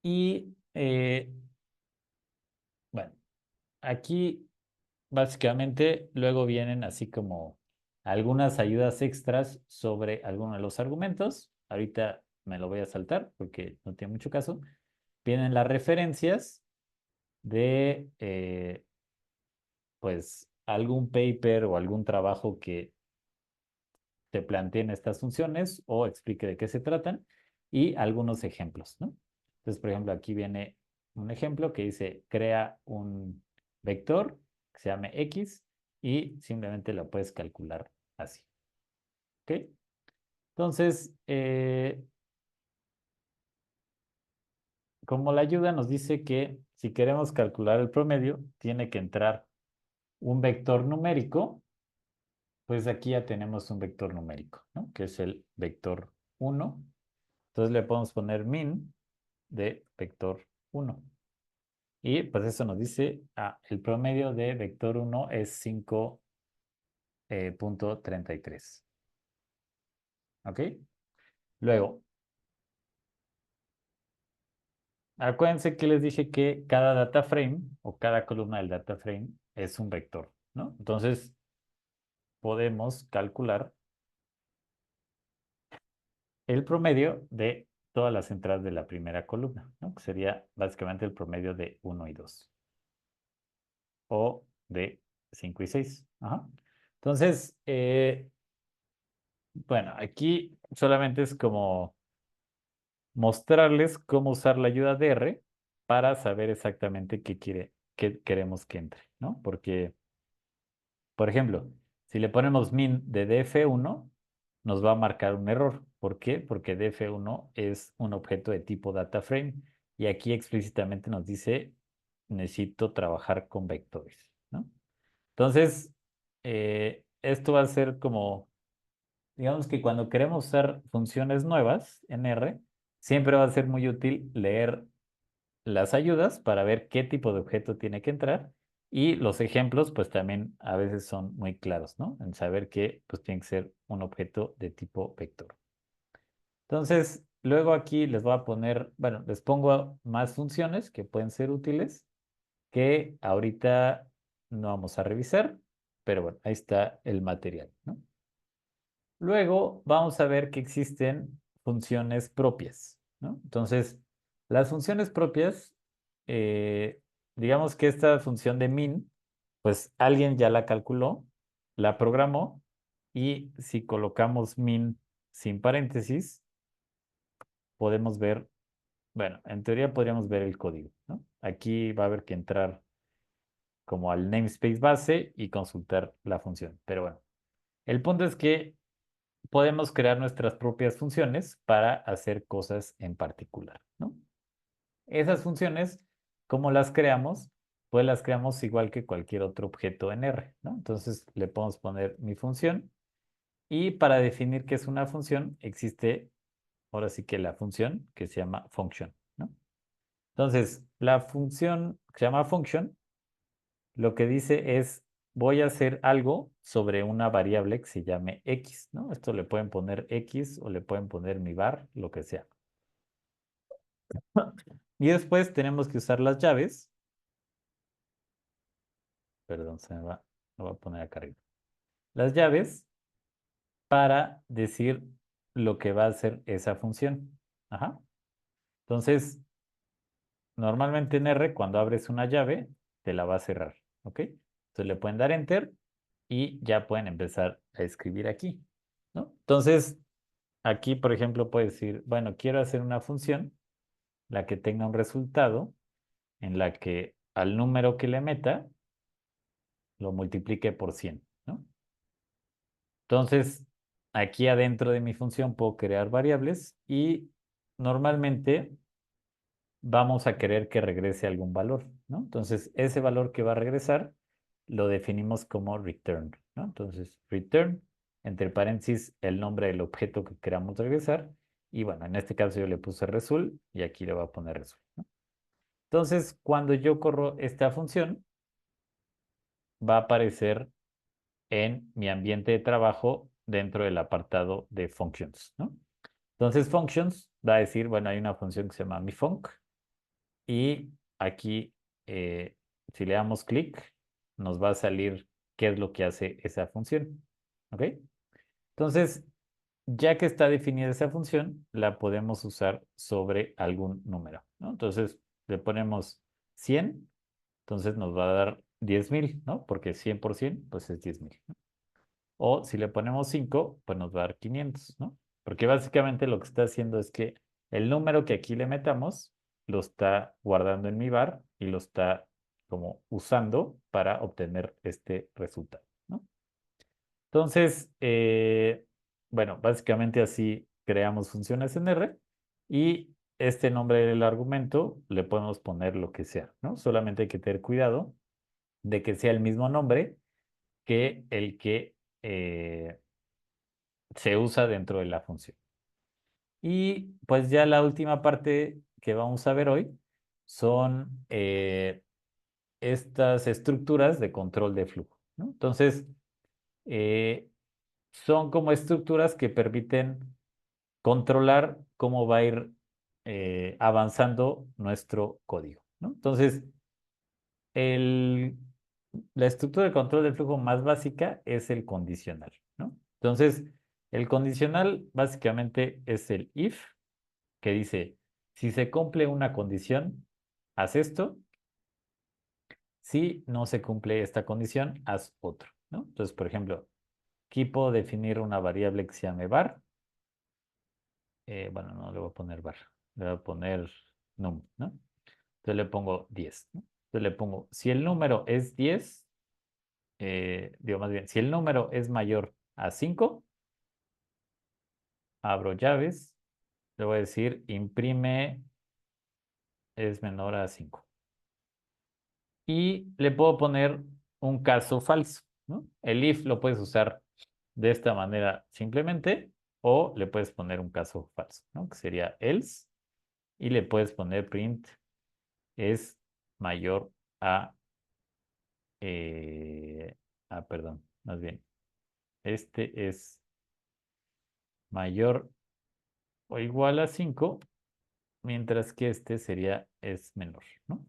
Y bueno, aquí básicamente luego vienen así como algunas ayudas extras sobre algunos de los argumentos. Ahorita me lo voy a saltar porque no tiene mucho caso. Vienen las referencias de pues algún paper o algún trabajo que te planteen estas funciones o explique de qué se tratan y algunos ejemplos, ¿no? Entonces, por ejemplo, aquí viene un ejemplo que dice, crea un vector que se llame X y simplemente lo puedes calcular así, ¿ok? Entonces, como la ayuda nos dice que si queremos calcular el promedio, tiene que entrar un vector numérico, pues aquí ya tenemos un vector numérico, ¿no? Que es el vector 1. Entonces le podemos poner min de vector 1. Y pues eso nos dice, el promedio de vector 1 es 5.33. ¿Ok? Luego, acuérdense que les dije que cada data frame o cada columna del data frame es un vector, ¿no? Entonces, podemos calcular el promedio de todas las entradas de la primera columna, ¿no? Que sería básicamente el promedio de 1 y 2 o de 5 y 6. Ajá. Entonces, bueno, aquí solamente es como mostrarles cómo usar la ayuda de R para saber exactamente qué queremos que entre, ¿no? Porque, por ejemplo, si le ponemos min de df1, nos va a marcar un error. ¿Por qué? Porque df1 es un objeto de tipo DataFrame y aquí explícitamente nos dice necesito trabajar con vectores, ¿no? Entonces, esto va a ser como, digamos que cuando queremos usar funciones nuevas en R, siempre va a ser muy útil leer las ayudas para ver qué tipo de objeto tiene que entrar y los ejemplos pues también a veces son muy claros, ¿no? En saber que pues tiene que ser un objeto de tipo vector. Entonces, luego aquí les voy a poner, bueno, les pongo más funciones que pueden ser útiles que ahorita no vamos a revisar, pero bueno, ahí está el material, ¿no? Luego vamos a ver que existen funciones propias, ¿no? Entonces, las funciones propias, eh, digamos que esta función de min, pues alguien ya la calculó, la programó, y si colocamos min sin paréntesis, podemos ver, bueno, en teoría podríamos ver el código, ¿no? Aquí va a haber que entrar como al namespace base y consultar la función. Pero bueno, el punto es que podemos crear nuestras propias funciones para hacer cosas en particular, ¿no? Esas funciones, ¿cómo las creamos? Pues las creamos igual que cualquier otro objeto en R, ¿no? Entonces le podemos poner mi función y para definir qué es una función existe ahora sí que la función que se llama function, ¿no? Entonces, la función que se llama function lo que dice es, voy a hacer algo sobre una variable que se llame x, ¿no? Esto le pueden poner x o le pueden poner mi var, lo que sea. Y después tenemos que usar las llaves. Perdón, lo voy a poner acá arriba. Las llaves para decir lo que va a hacer esa función. Ajá. Entonces, normalmente en R, cuando abres una llave, te la va a cerrar, ¿ok? Entonces le pueden dar enter y ya pueden empezar a escribir aquí, ¿no? Entonces, aquí, por ejemplo, puedes decir, bueno, quiero hacer una función, la que tenga un resultado, en la que al número que le meta, lo multiplique por 100, ¿no? Entonces, aquí adentro de mi función puedo crear variables y normalmente vamos a querer que regrese algún valor, ¿no? Entonces, ese valor que va a regresar lo definimos como return, ¿no? Entonces, return, entre paréntesis, el nombre del objeto que queramos regresar. Y bueno, en este caso yo le puse result y aquí le voy a poner result, ¿no? Entonces, cuando yo corro esta función, va a aparecer en mi ambiente de trabajo dentro del apartado de functions, ¿no? Entonces, functions va a decir, bueno, hay una función que se llama mifunc y aquí, si le damos clic, nos va a salir qué es lo que hace esa función. ¿Ok? Entonces, ya que está definida esa función, la podemos usar sobre algún número, ¿no? Entonces, le ponemos 100, entonces nos va a dar 10,000, ¿no? Porque 100 por 100, pues es 10,000, ¿no? O si le ponemos 5, pues nos va a dar 500, ¿no? Porque básicamente lo que está haciendo es que el número que aquí le metamos lo está guardando en mi var y lo está como usando para obtener este resultado, ¿no? Entonces, bueno, básicamente así creamos funciones en R y este nombre del argumento le podemos poner lo que sea, ¿no? Solamente hay que tener cuidado de que sea el mismo nombre que el que se usa dentro de la función. Y pues ya la última parte que vamos a ver hoy son estas estructuras de control de flujo, ¿no? Entonces, eh, son como estructuras que permiten controlar cómo va a ir avanzando nuestro código, ¿no? Entonces, el, la estructura de control del flujo más básica es el condicional, ¿no? Entonces, el condicional básicamente es el if, que dice, si se cumple una condición, haz esto. Si no se cumple esta condición, haz otro, ¿no? Entonces, por ejemplo, aquí puedo definir una variable que se llame var. Bueno, no le voy a poner var. le voy a poner num, ¿no? Entonces le pongo 10, ¿no? Entonces le pongo, si el número es 10, digo más bien, si el número es mayor a 5, abro llaves, le voy a decir imprime es menor a 5. Y le puedo poner un caso falso, ¿no? El if lo puedes usar de esta manera simplemente o le puedes poner un caso falso, ¿no? Que sería else y le puedes poner print es mayor a, perdón, más bien, este es mayor o igual a 5, mientras que este sería es menor, ¿no?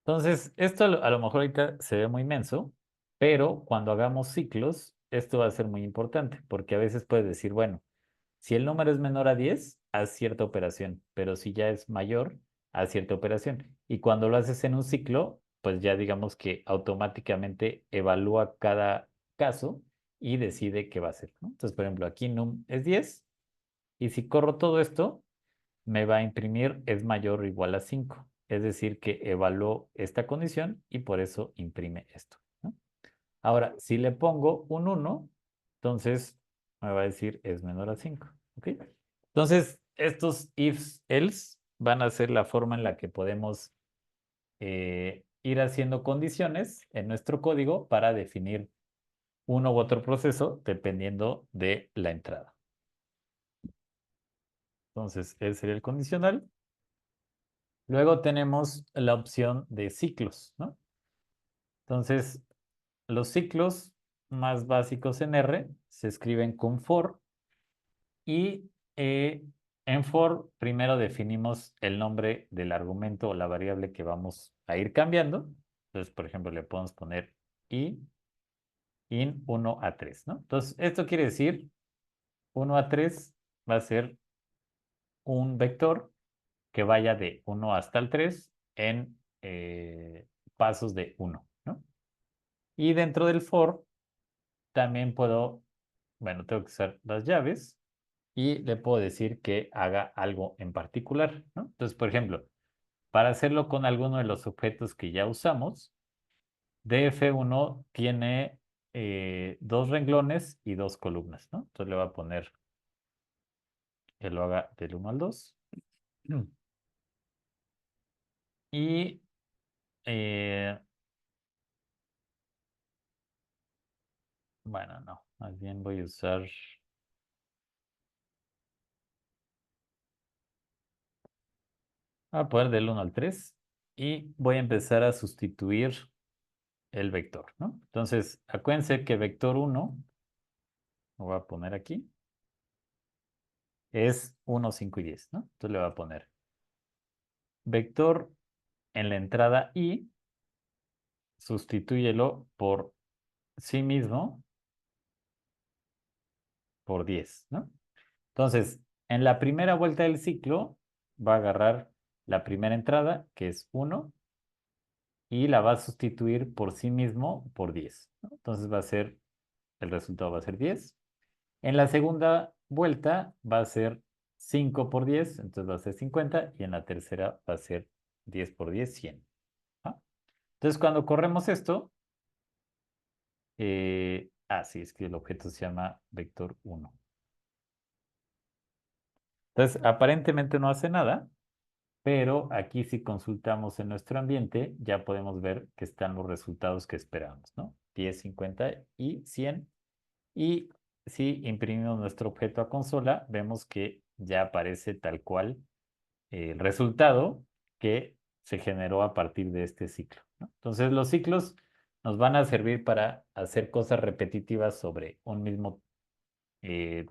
Entonces, esto a lo mejor ahorita se ve muy menso, pero cuando hagamos ciclos, esto va a ser muy importante, porque a veces puedes decir, bueno, si el número es menor a 10, haz cierta operación, pero si ya es mayor, haz cierta operación. Y cuando lo haces en un ciclo, pues ya digamos que automáticamente evalúa cada caso y decide qué va a hacer, ¿no? Entonces, por ejemplo, aquí num es 10 y si corro todo esto, me va a imprimir es mayor o igual a 5. Es decir, que evaluó esta condición y por eso imprime esto, ¿no? Ahora, si le pongo un 1, entonces me va a decir es menor a 5. ¿Ok? Entonces, estos ifs, else van a ser la forma en la que podemos ir haciendo condiciones en nuestro código para definir uno u otro proceso dependiendo de la entrada. Entonces, ese sería el condicional. Luego tenemos la opción de ciclos, ¿no? Entonces, los ciclos más básicos en R se escriben con for y en for primero definimos el nombre del argumento o la variable que vamos a ir cambiando. Entonces, por ejemplo, le podemos poner i in 1 a 3, ¿no? Entonces, esto quiere decir 1 a 3 va a ser un vector que vaya de 1 hasta el 3 en pasos de 1, ¿no? Y dentro del for también puedo, bueno, tengo que usar las llaves y le puedo decir que haga algo en particular, ¿no? Entonces, por ejemplo, para hacerlo con alguno de los objetos que ya usamos, df1 tiene dos renglones y dos columnas, ¿no? Entonces le voy a poner que lo haga del 1 al 2. Y eh, bueno, no, más bien voy a usar, voy a poner del 1 al 3 y voy a empezar a sustituir el vector, ¿no? Entonces, acuérdense que vector 1, lo voy a poner aquí, es 1, 5 y 10, ¿no? Entonces le voy a poner vector en la entrada i, sustitúyelo por sí mismo por 10, ¿no? Entonces, en la primera vuelta del ciclo va a agarrar la primera entrada, que es 1, y la va a sustituir por sí mismo por 10, ¿no? Entonces va a ser, el resultado va a ser 10. En la segunda vuelta va a ser 5 por 10, entonces va a ser 50, y en la tercera va a ser 10 por 10, 100. ¿Ah? Entonces, cuando corremos esto, sí, es que el objeto se llama vector 1. Entonces, aparentemente no hace nada, pero aquí si consultamos en nuestro ambiente, ya podemos ver que están los resultados que esperamos, ¿no? 10, 50 y 100. Y si imprimimos nuestro objeto a consola, vemos que ya aparece tal cual el resultado que se generó a partir de este ciclo, ¿no? Entonces, los ciclos nos van a servir para hacer cosas repetitivas sobre un mismo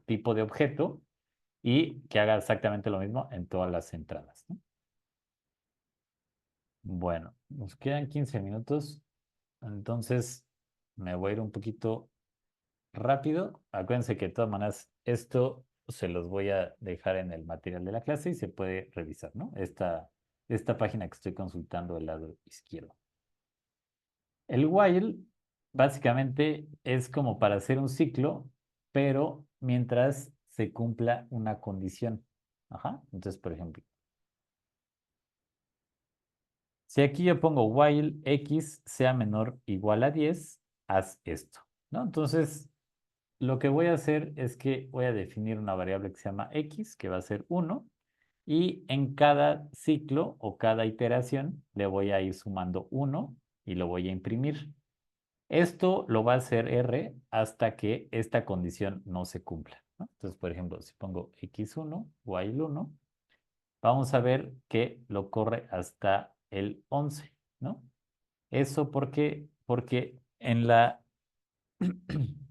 tipo de objeto y que haga exactamente lo mismo en todas las entradas, ¿no? Bueno, nos quedan 15 minutos, entonces me voy a ir un poquito rápido. Acuérdense que de todas maneras esto se los voy a dejar en el material de la clase y se puede revisar, ¿no? Esta página que estoy consultando del lado izquierdo. El while básicamente es como para hacer un ciclo, pero mientras se cumpla una condición. Ajá. Entonces, por ejemplo, si aquí yo pongo while x sea menor o igual a 10, haz esto, ¿no? Entonces, lo que voy a hacer es que voy a definir una variable que se llama x, que va a ser 1, y en cada ciclo o cada iteración le voy a ir sumando 1 y lo voy a imprimir. Esto lo va a hacer R hasta que esta condición no se cumpla, ¿no? Entonces, por ejemplo, si pongo x1, while1, vamos a ver que lo corre hasta el 11, ¿no? Eso porque en la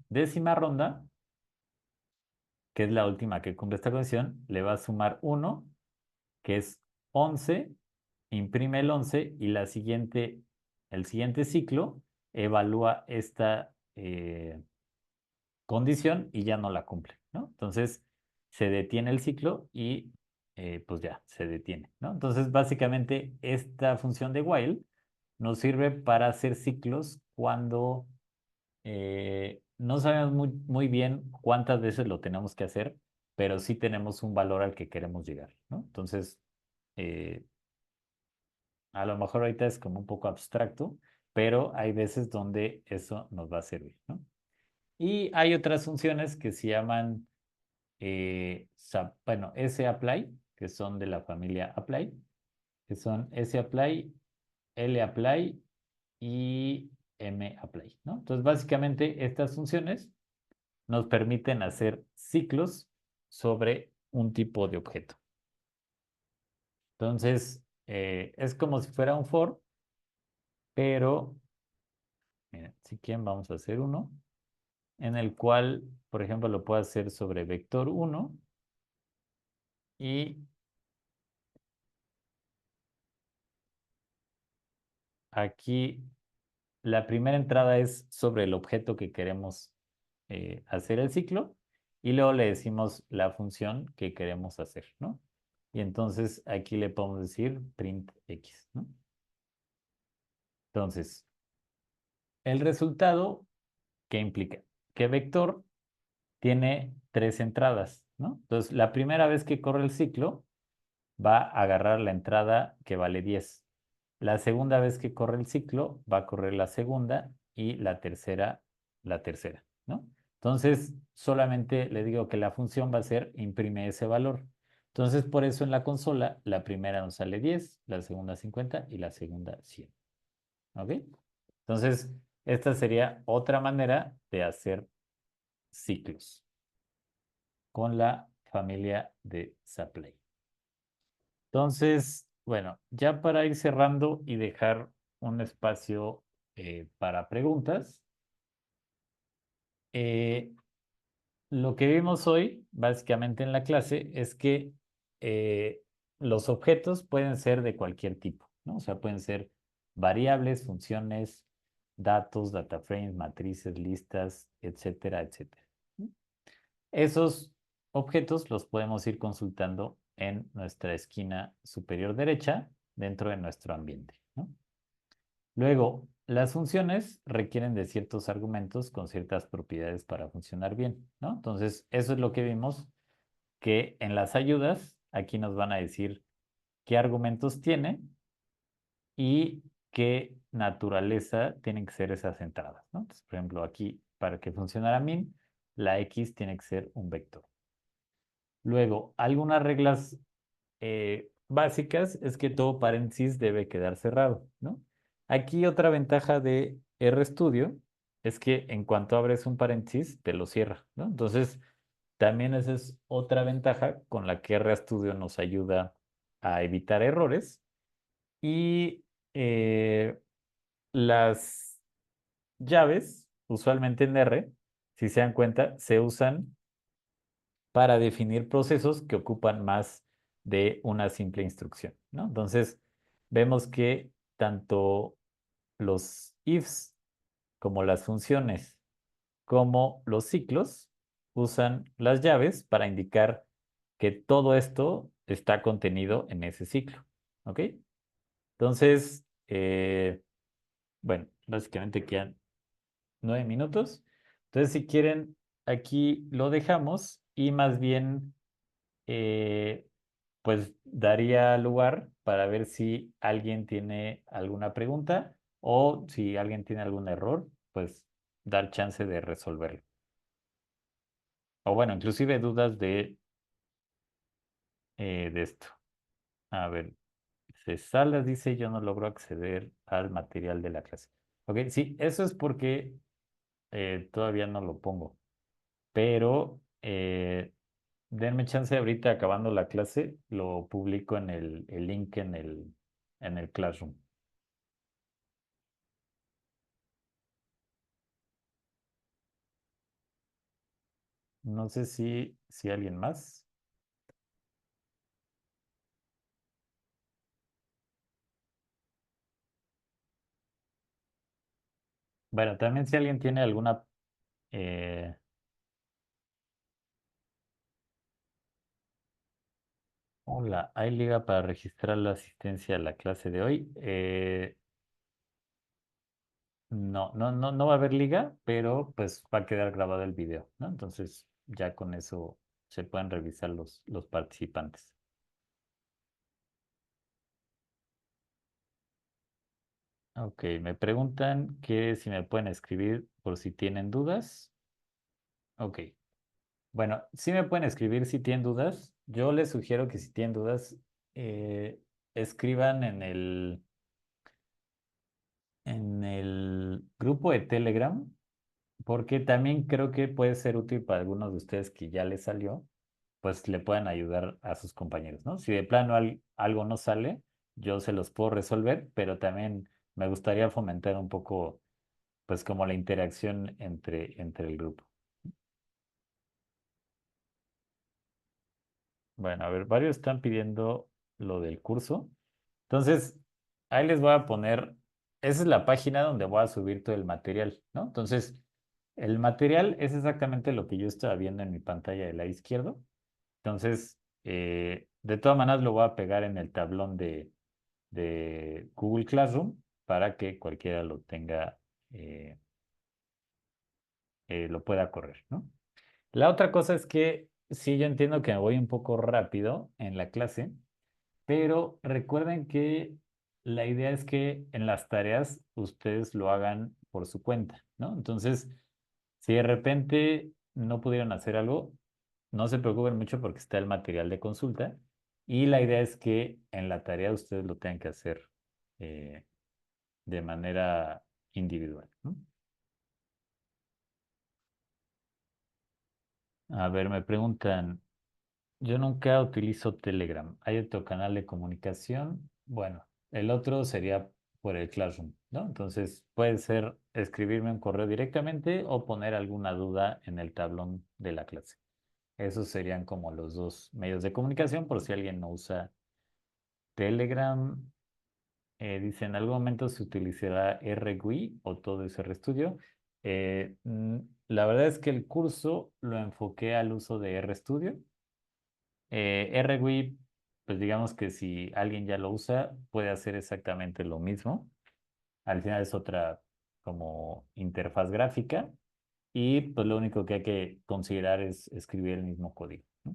décima ronda, que es la última que cumple esta condición, le va a sumar 1, que es 11, imprime el 11 y el siguiente ciclo evalúa esta condición y ya no la cumple, ¿no? Entonces se detiene el ciclo y pues ya se detiene, ¿no? Entonces básicamente esta función de while nos sirve para hacer ciclos cuando no sabemos muy bien cuántas veces lo tenemos que hacer, pero sí tenemos un valor al que queremos llegar, ¿no? Entonces, eh, a lo mejor ahorita es como un poco abstracto, pero hay veces donde eso nos va a servir, ¿no? Y hay otras funciones que se llaman, bueno, sapply, que son de la familia apply, que son sapply, lapply y mapply, ¿no? Entonces, básicamente estas funciones nos permiten hacer ciclos sobre un tipo de objeto. Entonces, es como si fuera un for, pero, miren, si quieren vamos a hacer uno, en el cual, por ejemplo, lo puedo hacer sobre vector 1 y aquí la primera entrada es sobre el objeto que queremos hacer el ciclo y luego le decimos la función que queremos hacer, ¿no? Y entonces aquí le podemos decir print x, ¿no? Entonces, el resultado, ¿qué implica? Que vector tiene tres entradas, ¿no? Entonces, la primera vez que corre el ciclo, va a agarrar la entrada que vale 10. La segunda vez que corre el ciclo, va a correr la segunda y la tercera, ¿no? Entonces, solamente le digo que la función va a ser imprime ese valor. Entonces, por eso en la consola, la primera nos sale 10, la segunda 50 y la segunda 100. ¿Ok? Entonces, esta sería otra manera de hacer ciclos con la familia de Sapley. Entonces, bueno, ya para ir cerrando y dejar un espacio para preguntas, eh, lo que vimos hoy, básicamente en la clase, es que eh, los objetos pueden ser de cualquier tipo, ¿no? O sea, pueden ser variables, funciones, datos, data frames, matrices, listas, etcétera, etcétera. Esos objetos los podemos ir consultando en nuestra esquina superior derecha dentro de nuestro ambiente, ¿no? Luego, las funciones requieren de ciertos argumentos con ciertas propiedades para funcionar bien, ¿no? Entonces, eso es lo que vimos, que en las ayudas, aquí nos van a decir qué argumentos tiene y qué naturaleza tienen que ser esas entradas, ¿no? Entonces, por ejemplo, aquí, para que funcionara min, la x tiene que ser un vector. Luego, algunas reglas básicas es que todo paréntesis debe quedar cerrado, ¿no? Aquí otra ventaja de RStudio es que en cuanto abres un paréntesis, te lo cierra, ¿no? Entonces, también esa es otra ventaja con la que RStudio nos ayuda a evitar errores. Y las llaves, usualmente en R, si se dan cuenta, se usan para definir procesos que ocupan más de una simple instrucción, ¿no? Entonces, vemos que tanto los ifs como las funciones como los ciclos usan las llaves para indicar que todo esto está contenido en ese ciclo, ¿ok? Entonces, bueno, básicamente quedan 9 minutos. Entonces, si quieren, aquí lo dejamos y más bien pues daría lugar para ver si alguien tiene alguna pregunta o si alguien tiene algún error, pues dar chance de resolverlo. O bueno, inclusive dudas de esto. A ver, Salas dice yo no logro acceder al material de la clase. Ok, sí, eso es porque todavía no lo pongo, pero denme chance ahorita acabando la clase, lo publico en el link en el Classroom. No sé si alguien más. Bueno, también si alguien tiene alguna... eh, hola, ¿hay liga para registrar la asistencia a la clase de hoy? No, no, no, no va a haber liga, pero pues va a quedar grabado el video, ¿no? Entonces ya con eso se pueden revisar los participantes. Ok, me preguntan que si me pueden escribir por si tienen dudas. Ok, bueno, si me pueden escribir si tienen dudas. Yo les sugiero que si tienen dudas, escriban en el grupo de Telegram, porque también creo que puede ser útil para algunos de ustedes que ya les salió, pues le puedan ayudar a sus compañeros, ¿no? Si de plano algo no sale, yo se los puedo resolver, pero también me gustaría fomentar un poco, pues como la interacción entre el grupo. Bueno, a ver, varios están pidiendo lo del curso. Entonces, ahí les voy a poner, esa es la página donde voy a subir todo el material, ¿no? Entonces, el material es exactamente lo que yo estaba viendo en mi pantalla del lado izquierdo. Entonces, de todas maneras lo voy a pegar en el tablón de Google Classroom para que cualquiera lo tenga, eh, lo pueda correr, ¿no? La otra cosa es que sí, yo entiendo que me voy un poco rápido en la clase, pero recuerden que la idea es que en las tareas ustedes lo hagan por su cuenta, ¿no? Entonces, si de repente no pudieron hacer algo, no se preocupen mucho porque está el material de consulta y la idea es que en la tarea ustedes lo tengan que hacer eh, de manera individual, ¿no? A ver, me preguntan, yo nunca utilizo Telegram. ¿Hay otro canal de comunicación? Bueno, el otro sería por el Classroom, ¿no? Entonces puede ser escribirme un correo directamente o poner alguna duda en el tablón de la clase. Esos serían como los dos medios de comunicación por si alguien no usa Telegram. Dice, ¿en algún momento se utilizará RGUI o todo es RStudio? La verdad es que el curso lo enfoqué al uso de RStudio. RGUI, pues digamos que si alguien ya lo usa, puede hacer exactamente lo mismo. Al final es otra como interfaz gráfica y pues lo único que hay que considerar es escribir el mismo código, ¿no?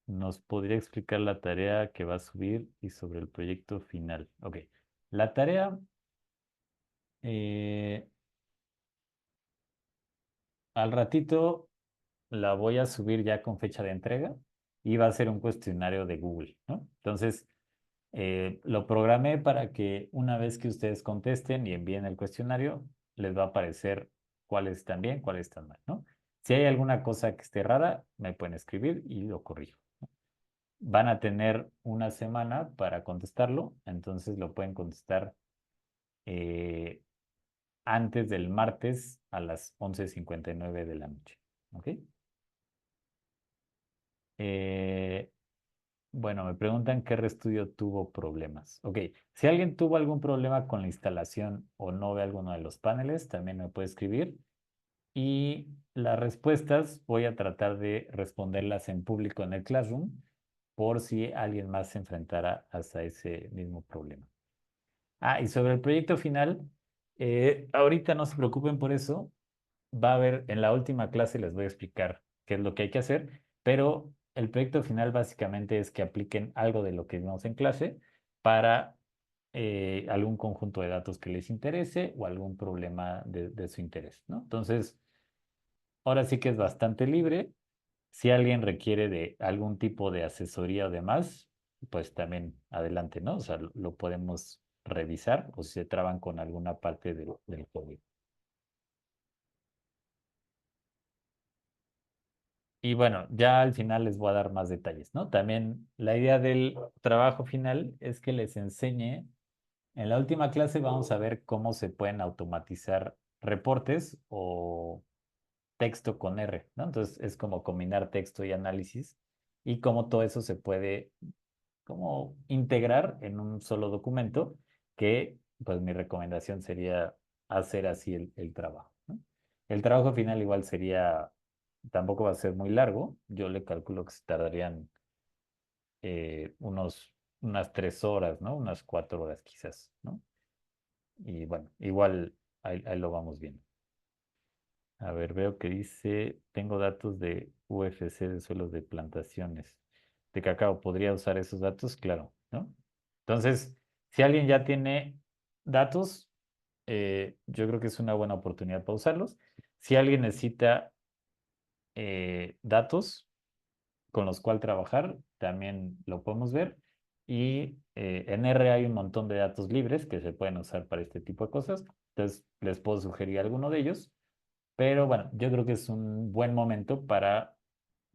¿Nos podría explicar la tarea que va a subir y sobre el proyecto final? Ok. La tarea, eh, al ratito la voy a subir ya con fecha de entrega y va a ser un cuestionario de Google, ¿no? Entonces, lo programé para que una vez que ustedes contesten y envíen el cuestionario, les va a aparecer cuáles están bien, cuáles están mal, ¿no? Si hay alguna cosa que esté rara, me pueden escribir y lo corrijo. Van a tener una semana para contestarlo, entonces lo pueden contestar eh, antes del martes a las 11:59 de la noche. ¿Ok? Eh, bueno, me preguntan qué RStudio tuvo problemas. Ok, si alguien tuvo algún problema con la instalación o no ve alguno de los paneles, también me puede escribir. Y las respuestas voy a tratar de responderlas en público en el Classroom por si alguien más se enfrentara hasta ese mismo problema. Ah, y sobre el proyecto final, ahorita no se preocupen por eso. Va a haber, en la última clase les voy a explicar qué es lo que hay que hacer, pero el proyecto final básicamente es que apliquen algo de lo que vimos en clase para algún conjunto de datos que les interese o algún problema de su interés, ¿no? Entonces, ahora sí que es bastante libre. Si alguien requiere de algún tipo de asesoría o demás, pues también adelante, ¿no? O sea, lo podemos revisar o si se traban con alguna parte del código. Y bueno, ya al final les voy a dar más detalles, ¿no? También la idea del trabajo final es que les enseñe, en la última clase vamos a ver cómo se pueden automatizar reportes o texto con R, ¿no? Entonces es como combinar texto y análisis y cómo todo eso se puede como integrar en un solo documento que pues mi recomendación sería hacer así el trabajo, ¿no? El trabajo final igual sería, tampoco va a ser muy largo, yo le calculo que se tardarían unas 3 horas, ¿no? Unas 4 horas quizás, ¿no? Y bueno, igual ahí lo vamos viendo. A ver, veo que dice, tengo datos de UFC de suelos de plantaciones de cacao. ¿Podría usar esos datos? Claro, ¿no? Entonces, si alguien ya tiene datos, yo creo que es una buena oportunidad para usarlos. Si alguien necesita datos con los cuales trabajar, también lo podemos ver. Y en R hay un montón de datos libres que se pueden usar para este tipo de cosas. Entonces, les puedo sugerir alguno de ellos. Pero bueno, yo creo que es un buen momento para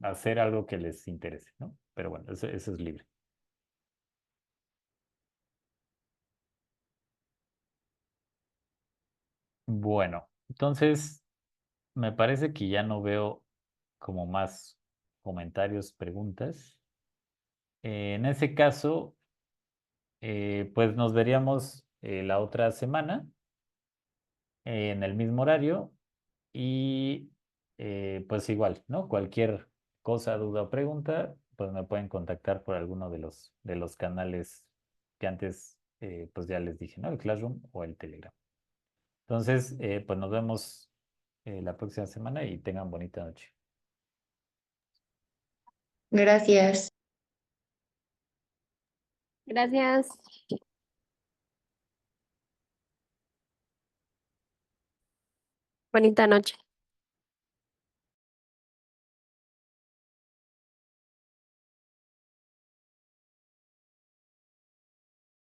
hacer algo que les interese, ¿no? Pero bueno, eso es libre. Bueno, entonces me parece que ya no veo como más comentarios, preguntas. En ese caso, pues nos veríamos la otra semana en el mismo horario y pues igual, ¿no? Cualquier cosa, duda o pregunta, pues me pueden contactar por alguno de los canales que antes pues ya les dije, ¿no? El Classroom o el Telegram. Entonces, pues nos vemos la próxima semana y tengan bonita noche. Gracias. Gracias. Bonita noche.